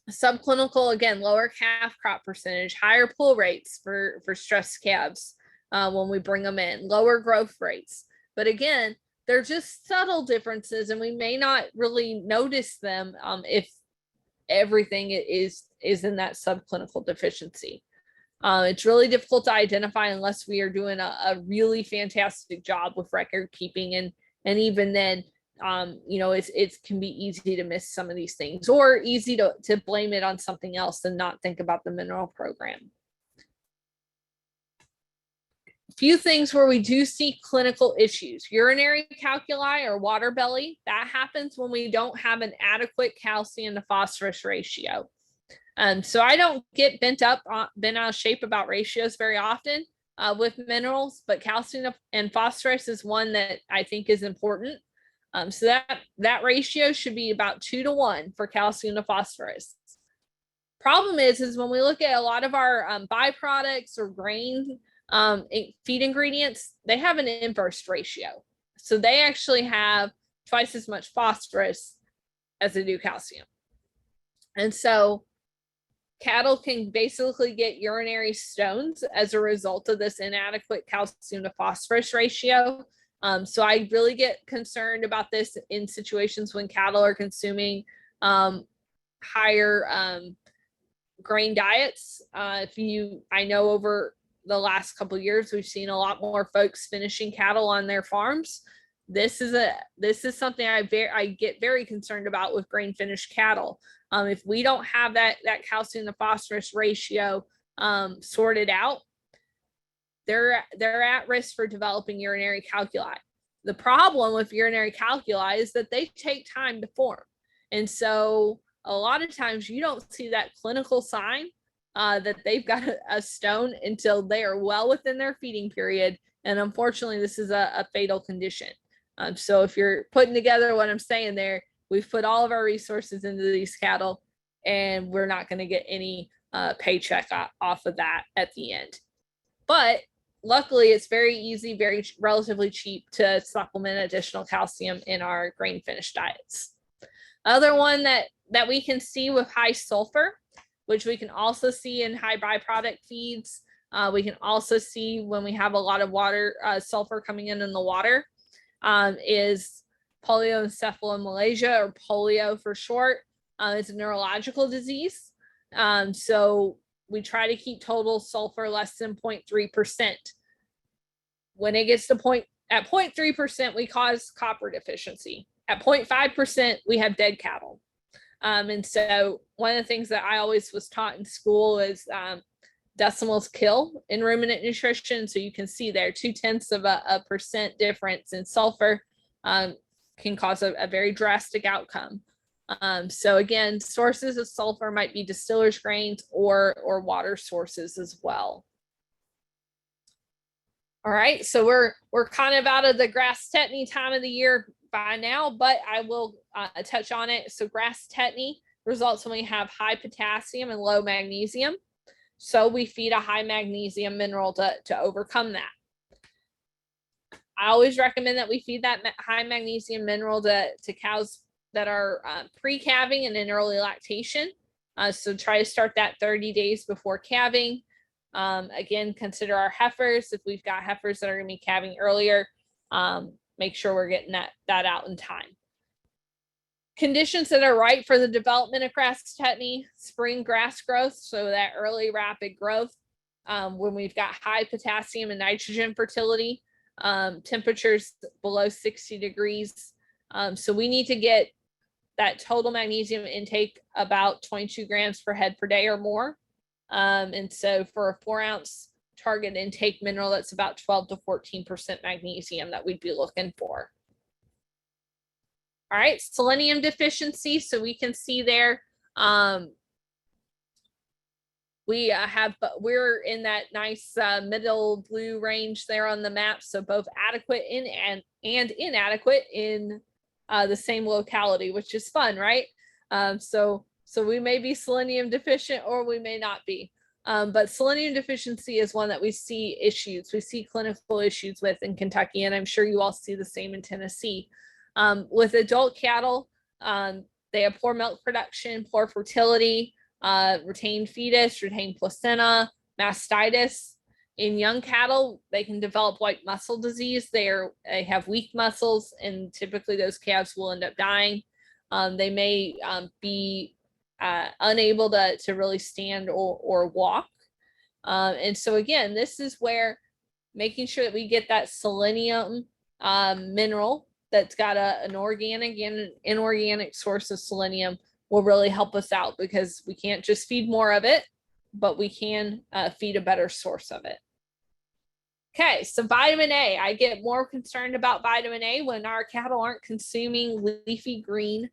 subclinical, again, lower calf crop percentage, higher pull rates for stressed calves when we bring them in, lower growth rates. But again, they're just subtle differences, and we may not really notice them if everything is in that subclinical deficiency. It's really difficult to identify unless we are doing a really fantastic job with record keeping, and even then, it can be easy to miss some of these things, or easy to blame it on something else and not think about the mineral program. Few things where we do see clinical issues: urinary calculi or water belly. That happens when we don't have an adequate calcium to phosphorus ratio. So I don't get bent out of shape about ratios very often with minerals, but calcium and phosphorus is one that I think is important. So that ratio should be about 2-to-1 for calcium to phosphorus. Problem is when we look at a lot of our byproducts or grain feed ingredients, they have an inverse ratio. So they actually have twice as much phosphorus as they do calcium. And so cattle can basically get urinary stones as a result of this inadequate calcium to phosphorus ratio. So I really get concerned about this in situations when cattle are consuming higher grain diets. I know over the last couple of years, we've seen a lot more folks finishing cattle on their farms. This is something I get very concerned about with grain finished cattle. If we don't have that calcium to phosphorus ratio sorted out, they're at risk for developing urinary calculi. The problem with urinary calculi is that they take time to form. And so a lot of times you don't see that clinical sign that they've got a stone until they are well within their feeding period. And unfortunately, this is a fatal condition. So if you're putting together what I'm saying there, we've put all of our resources into these cattle and we're not going to get any paycheck off of that at the end. But luckily, it's very easy, very relatively cheap to supplement additional calcium in our grain finished diets. Other one that we can see with high sulfur, which we can also see in high byproduct feeds. We can also see when we have a lot of water, sulfur coming in the water, is polioencephalomalacia, or polio for short. It's a neurological disease. So we try to keep total sulfur less than 0.3%. When it gets to 0.3%, we cause copper deficiency. At 0.5%, we have dead cattle. And so one of the things that I always was taught in school is decimals kill in ruminant nutrition. So you can see there 0.2% difference in sulfur can cause a very drastic outcome. So again, sources of sulfur might be distillers grains or water sources as well. All right, so we're kind of out of the grass tetany time of the year by now, but I will touch on it. So grass tetany results when we have high potassium and low magnesium. So we feed a high magnesium mineral to overcome that. I always recommend that we feed that high magnesium mineral to cows that are pre-calving and in early lactation. So try to start that 30 days before calving. Again, consider our heifers. If we've got heifers that are going to be calving earlier, make sure we're getting that out in time. Conditions that are right for the development of grass tetany: spring grass growth, so that early rapid growth. When we've got high potassium and nitrogen fertility, temperatures below 60 degrees. So we need to get that total magnesium intake about 22 grams per head per day or more. And so for a 4-ounce target intake mineral, that's about 12 to 14% magnesium that we'd be looking for. All right, selenium deficiency. So we can see there, we're in that nice middle blue range there on the map. So both adequate and inadequate in the same locality, which is fun, right? So we may be selenium deficient or we may not be. But selenium deficiency is one that we see clinical issues with in Kentucky, and I'm sure you all see the same in Tennessee. With adult cattle, they have poor milk production, poor fertility, retained fetus, retained placenta, mastitis. In young cattle, they can develop white muscle disease. They have weak muscles, and typically those calves will end up dying. They may be unable to really stand or walk. And so again, this is where making sure that we get that selenium mineral that's got an organic and an inorganic source of selenium will really help us out, because we can't just feed more of it, but we can feed a better source of it. Okay, so vitamin A. I get more concerned about vitamin A when our cattle aren't consuming leafy green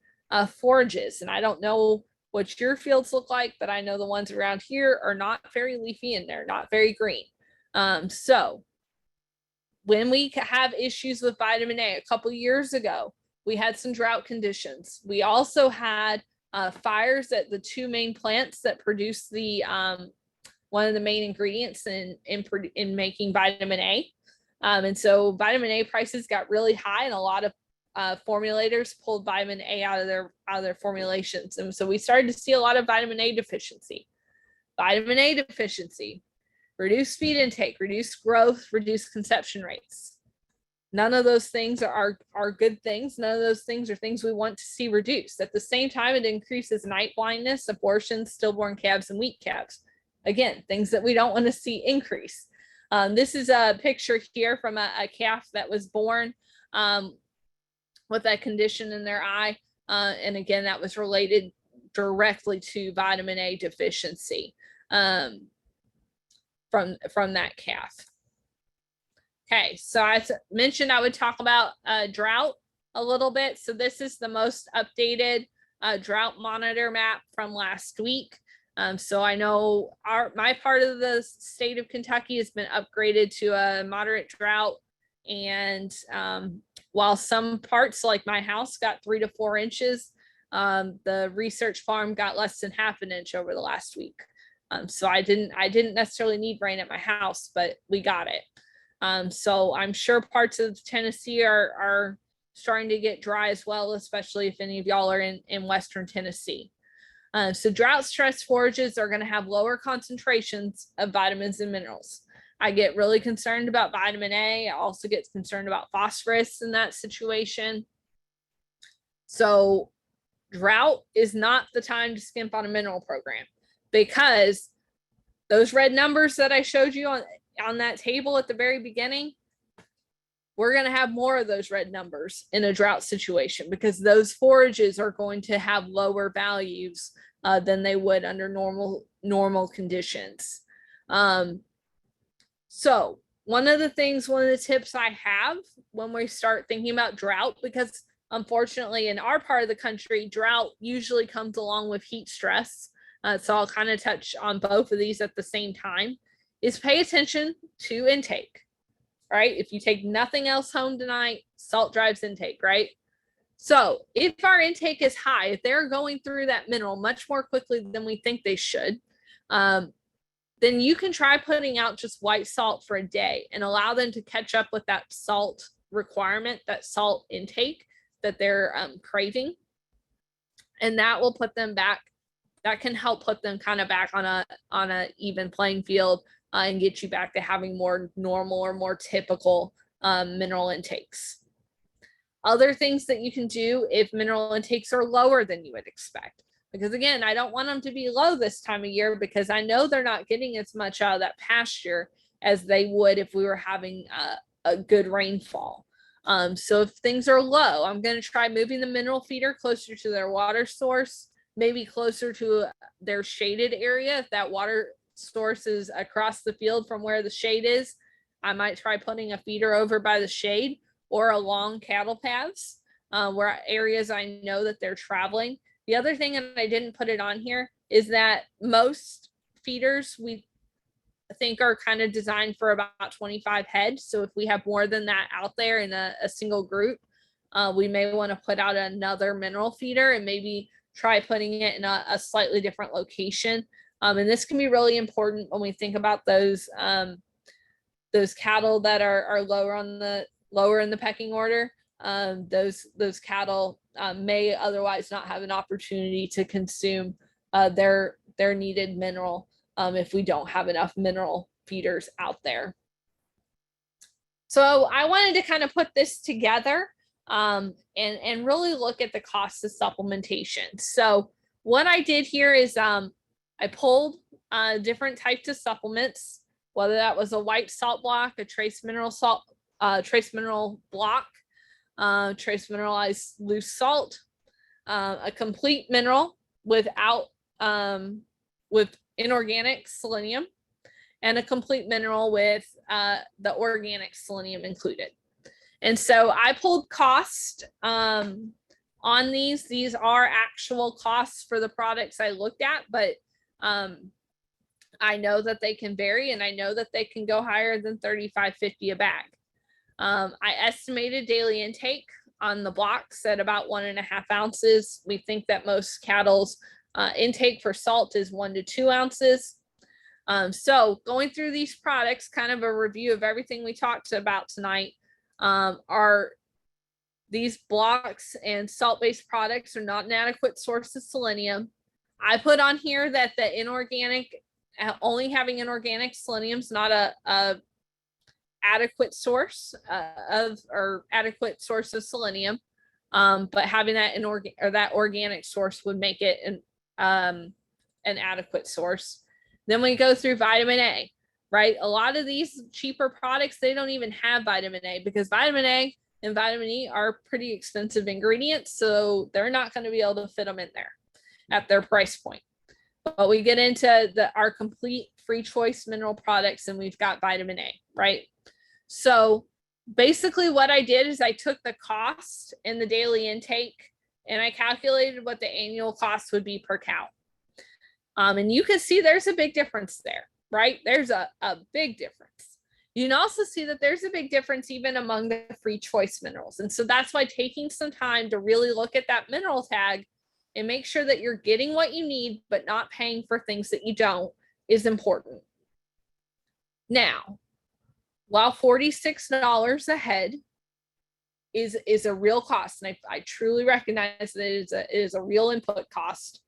forages. And I don't know what your fields look like, but I know the ones around here are not very leafy and they're not very green. So when we have issues with vitamin A, a couple years ago, we had some drought conditions. We also had fires at the two main plants that produce the one of the main ingredients in making vitamin A. And so vitamin A prices got really high, and a lot of formulators pulled vitamin A out of their formulations. And so we started to see a lot of vitamin A deficiency. Vitamin A deficiency, reduced feed intake, reduced growth, reduced conception rates. None of those things are good things. None of those things are things we want to see reduced. At the same time, it increases night blindness, abortions, stillborn calves, and weak calves. Again, things that we don't want to see increase. This is a picture here from a calf that was born with that condition in their eye. And again, that was related directly to vitamin A deficiency from that calf. Okay, so I mentioned I would talk about drought a little bit. So this is the most updated drought monitor map from last week. So I know my part of the state of Kentucky has been upgraded to a moderate drought. And while some parts like my house got 3 to 4 inches, the research farm got less than half an inch over the last week. So I didn't necessarily need rain at my house, but we got it. So I'm sure parts of Tennessee are starting to get dry as well, especially if any of y'all are in Western Tennessee. So drought stress forages are going to have lower concentrations of vitamins and minerals. I get really concerned about vitamin A. I also get concerned about phosphorus in that situation. So drought is not the time to skimp on a mineral program, because those red numbers that I showed you on that table at the very beginning, we're going to have more of those red numbers in a drought situation, because those forages are going to have lower values than they would under normal conditions. So one of the tips I have when we start thinking about drought, because unfortunately in our part of the country, drought usually comes along with heat stress. So I'll kind of touch on both of these at the same time, is pay attention to intake, right? If you take nothing else home tonight, salt drives intake, right? So if our intake is high, if they're going through that mineral much more quickly than we think they should, then you can try putting out just white salt for a day and allow them to catch up with that salt requirement, that salt intake that they're craving. And that will put them back. That can help put them kind of back on a even playing field and get you back to having more normal or more typical mineral intakes. Other things that you can do if mineral intakes are lower than you would expect, because again, I don't want them to be low this time of year, because I know they're not getting as much out of that pasture as they would if we were having a good rainfall. So if things are low, I'm going to try moving the mineral feeder closer to their water source, maybe closer to their shaded area. If that water source is across the field from where the shade is, I might try putting a feeder over by the shade or along cattle paths where areas I know that they're traveling. The other thing, and I didn't put it on here, is that most feeders we think are kind of designed for about 25 head. So if we have more than that out there in a single group, we may want to put out another mineral feeder and maybe try putting it in a slightly different location. And this can be really important when we think about those cattle that are lower in the pecking order. Those cattle may otherwise not have an opportunity to consume their needed mineral if we don't have enough mineral feeders out there. So I wanted to kind of put this together and really look at the cost of supplementation. So what I did here is I pulled different types of supplements, whether that was a white salt block, a trace mineral salt, trace mineral block, trace mineralized loose salt, a complete mineral with inorganic selenium, and a complete mineral with the organic selenium included. And so I pulled cost on on these. These are actual costs for the products I looked at, but I know that they can vary, and I know that they can go higher than $35.50 a bag. I estimated daily intake on the blocks at about 1.5 ounces. We think that most cattle's intake for salt is 1 to 2 ounces. So going through these products, kind of a review of everything we talked about tonight, are these blocks and salt-based products are not an adequate source of selenium. I put on here that the inorganic, only having inorganic selenium is not a adequate source adequate source of selenium, but having that that organic source would make it an adequate source. Then we go through vitamin A, right? A lot of these cheaper products, they don't even have vitamin A, because vitamin A and vitamin E are pretty expensive ingredients, so they're not going to be able to fit them in there at their price point. But we get into our complete free choice mineral products, and we've got vitamin A, right? So basically what I did is I took the cost and the daily intake, and I calculated what the annual cost would be per cow. And you can see there's a big difference there, right? There's a big difference. You can also see that there's a big difference even among the free choice minerals. And so that's why taking some time to really look at that mineral tag and make sure that you're getting what you need, but not paying for things that you don't, is important. Now, while $46 a head is a real cost, and I truly recognize that it is a real input cost,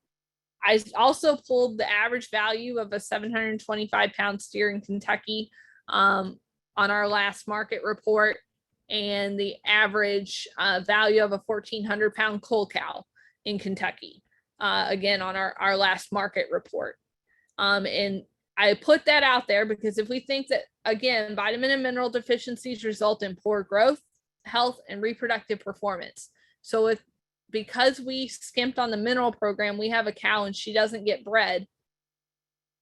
I also pulled the average value of a 725 pound steer in Kentucky on our last market report, and the average value of a 1,400 pound cull cow in Kentucky, again, on our last market report. And I put that out there because if we think that, again, vitamin and mineral deficiencies result in poor growth, health, and reproductive performance. So because we skimped on the mineral program, we have a cow and she doesn't get bred.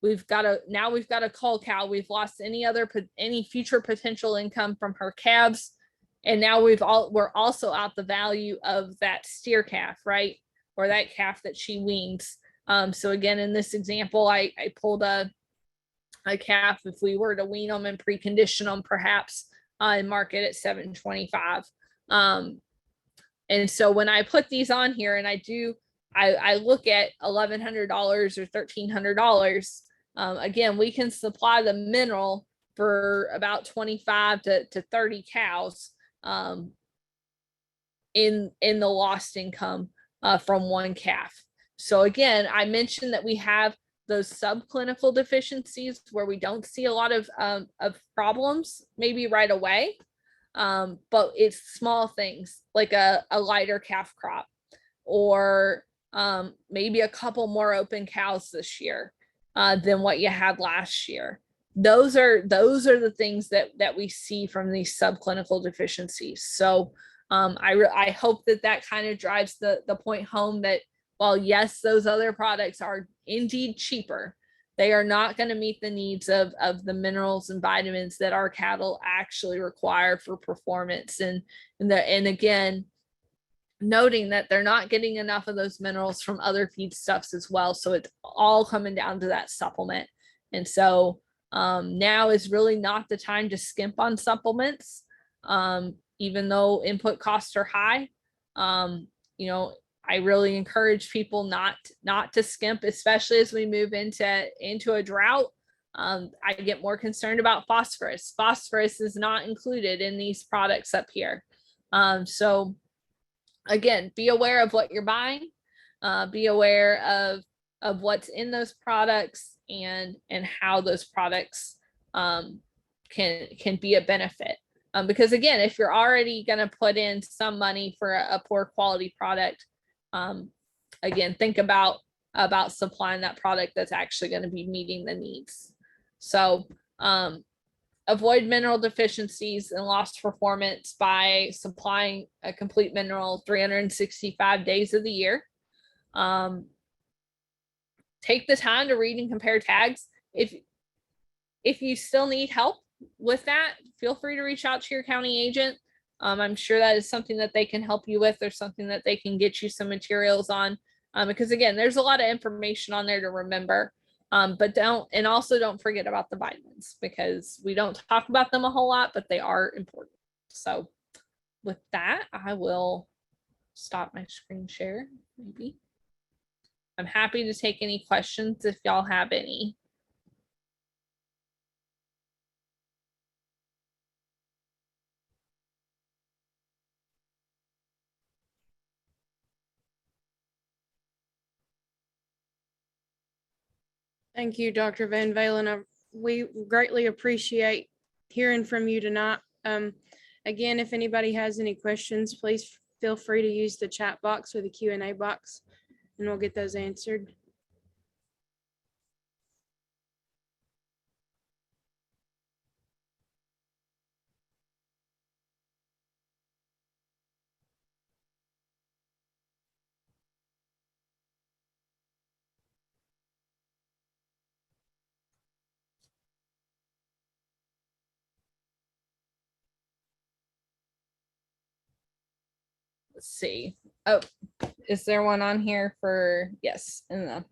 Now we've got a cull cow. We've lost any future potential income from her calves. And now we're also out the value of that steer calf, right? Or that calf that she weans. So again, in this example, I pulled a calf, if we were to wean them and precondition them, perhaps and market at $725. And so when I put these on here and I look at $1,100 or $1,300, again, we can supply the mineral for about 25 to 30 cows in the lost income from one calf. So again, I mentioned that we have those subclinical deficiencies where we don't see a lot of problems maybe right away, but it's small things like a lighter calf crop, or maybe a couple more open cows this year than what you had last year. Those are the things that we see from these subclinical deficiencies. So I hope that kind of drives the point home that while yes, those other products are indeed cheaper, they are not going to meet the needs of the minerals and vitamins that our cattle actually require for performance. And again, noting that they're not getting enough of those minerals from other feedstuffs as well. So it's all coming down to that supplement. And so now is really not the time to skimp on supplements, even though input costs are high. I really encourage people not to skimp, especially as we move into a drought. I get more concerned about phosphorus. Phosphorus is not included in these products up here. So again, be aware of what you're buying, be aware of what's in those products and how those products can be a benefit. Because again, if you're already going to put in some money for a poor quality product, again, think about supplying that product that's actually going to be meeting the needs. So avoid mineral deficiencies and lost performance by supplying a complete mineral 365 days of the year. Take the time to read and compare tags. If you still need help with that, feel free to reach out to your county agent. I'm sure that is something that they can help you with, or something that they can get you some materials on. Because again, there's a lot of information on there to remember. But also don't forget about the vitamins, because we don't talk about them a whole lot, but they are important. So with that, I will stop my screen share. Maybe I'm happy to take any questions if y'all have any. Thank you, Dr. VanValin. We greatly appreciate hearing from you tonight. Again, if anybody has any questions, please feel free to use the chat box or the Q&A box, and we'll get those answered. Let's see. Oh, is there one on here for, yes, in the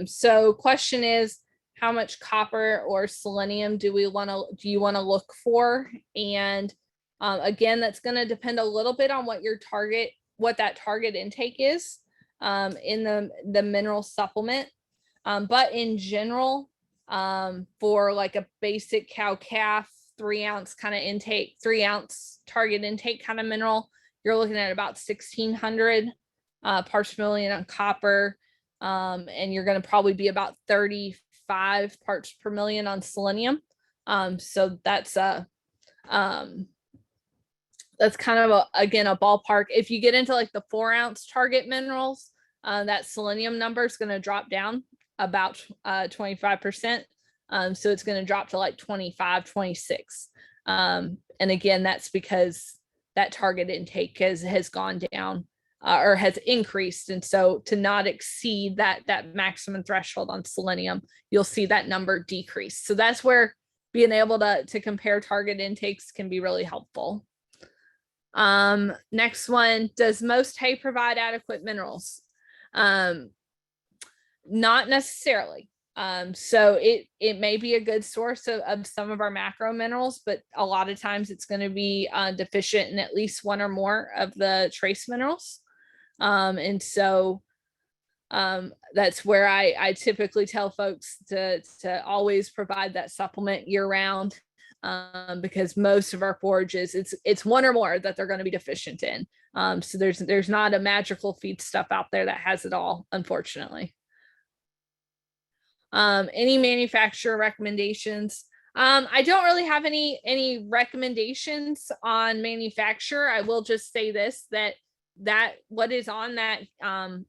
so question is, how much copper or selenium do you want to look for? And again, that's going to depend a little bit on what that target intake is in the mineral supplement. But in general, for like a basic cow calf 3 ounce kind of intake, 3 ounce target intake kind of mineral, you're looking at about 1,600 parts per million on copper. And you're going to probably be about 35 parts per million on selenium. So that's kind of again a ballpark. If you get into like the 4 ounce target minerals, that selenium number is going to drop down about 25%. So it's going to drop to like 25, 26. And again, that's because that target intake has gone down or has increased. And so to not exceed that maximum threshold on selenium, you'll see that number decrease. So that's where being able to compare target intakes can be really helpful. Next one, does most hay provide adequate minerals? Not necessarily. So it may be a good source of some of our macro minerals, but a lot of times it's going to be deficient in at least one or more of the trace minerals. And so that's where I typically tell folks to always provide that supplement year round, because most of our forages, it's one or more that they're going to be deficient in. So there's not a magical feed stuff out there that has it all, unfortunately. Any manufacturer recommendations? I don't really have any recommendations on manufacturer. I will just say this, that what is on that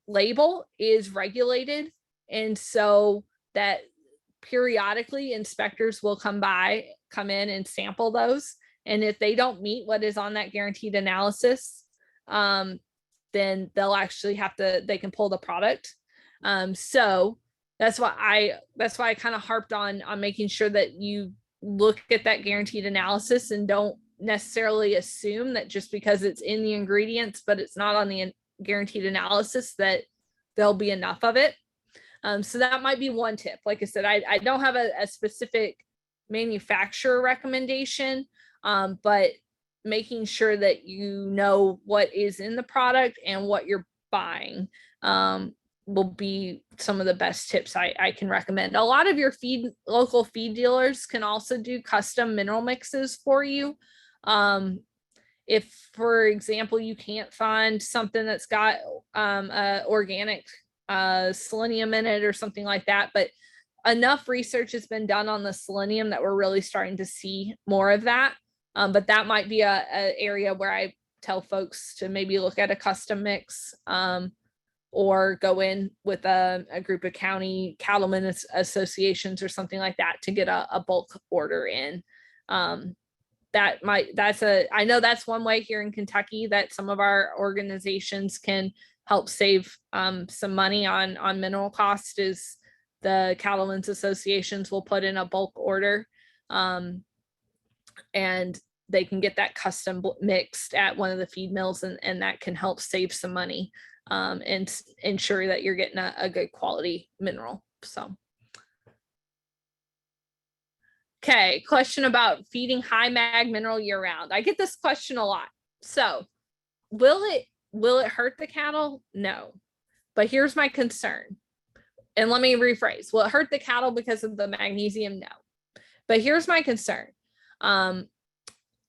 label is regulated, and so that periodically inspectors will come in and sample those, and if they don't meet what is on that guaranteed analysis, then they'll actually they can pull the product. So that's why I kind of harped on making sure that you look at that guaranteed analysis and don't necessarily assume that just because it's in the ingredients but it's not on the guaranteed analysis that there'll be enough of it. So that might be one tip. Like I said, I don't have a specific manufacturer recommendation, but making sure that you know what is in the product and what you're buying will be some of the best tips I can recommend. A lot of your local feed dealers can also do custom mineral mixes for you. If, for example, you can't find something that's got organic selenium in it or something like that, but enough research has been done on the selenium that we're really starting to see more of that. But that might be a area where I tell folks to maybe look at a custom mix, or go in with a group of county cattlemen associations or something like that to get a bulk order in. I know that's one way here in Kentucky that some of our organizations can help save some money on mineral cost, is the cattlemen's associations will put in a bulk order. And they can get that custom mixed at one of the feed mills, and that can help save some money and ensure that you're getting a good quality mineral. So. Okay, question about feeding high mag mineral year round. I get this question a lot. So will it hurt the cattle? No. But here's my concern. And let me rephrase. Will it hurt the cattle because of the magnesium? No. But here's my concern. I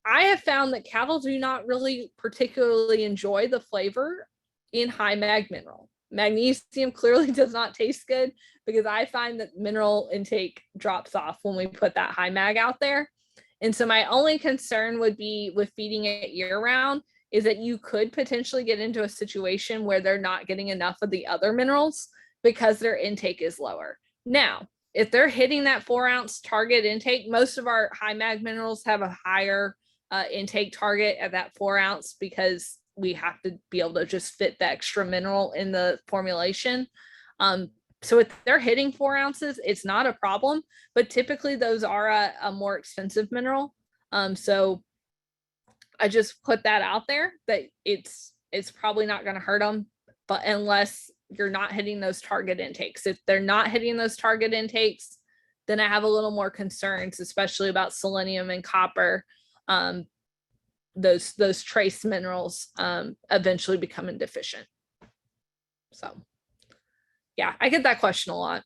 have found that cattle do not really particularly enjoy the flavor in high mag mineral. Magnesium clearly does not taste good because I find that mineral intake drops off when we put that high mag out there. And so my only concern would be with feeding it year round is that you could potentially get into a situation where they're not getting enough of the other minerals because their intake is lower. Now, if they're hitting that 4-ounce target intake, most of our high mag minerals have a higher intake target at that 4-ounce because we have to be able to just fit the extra mineral in the formulation. So if they're hitting 4 ounces, it's not a problem, but typically those are a more expensive mineral. So I just put that out there that it's probably not going to hurt them, but unless you're not hitting those target intakes. If they're not hitting those target intakes, then I have a little more concerns, especially about selenium and copper. Those trace minerals eventually becoming deficient. So yeah, I get that question a lot.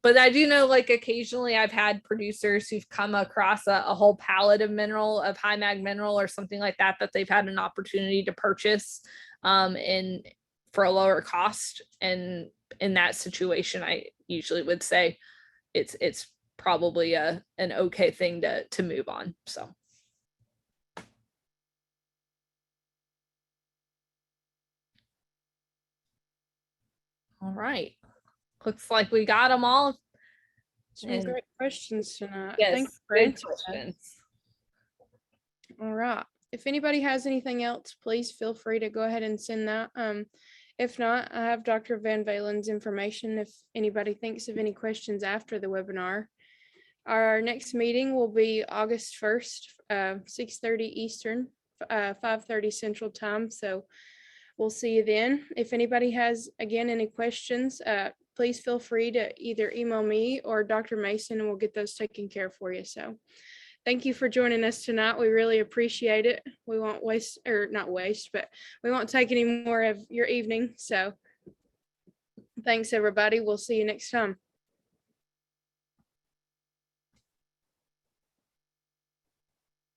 But I do know, like, occasionally I've had producers who've come across a whole pallet of mineral, of high mag mineral or something like that, that they've had an opportunity to purchase for a lower cost. And in that situation, I usually would say it's probably an okay thing to move on. So. All right. Looks like we got them all. Some great questions tonight. Yes, Thanks for good answering questions. All right. If anybody has anything else, please feel free to go ahead and send that. If not, I have Dr. VanValin's information if anybody thinks of any questions after the webinar. Our next meeting will be August 1st, 6:30 Eastern, 5:30 Central Time. So we'll see you then. If anybody has, again, any questions, please feel free to either email me or Dr. Mason, and we'll get those taken care of for you. So thank you for joining us tonight. We really appreciate it. We won't waste, or not waste, but we won't take any more of your evening. So thanks, everybody. We'll see you next time.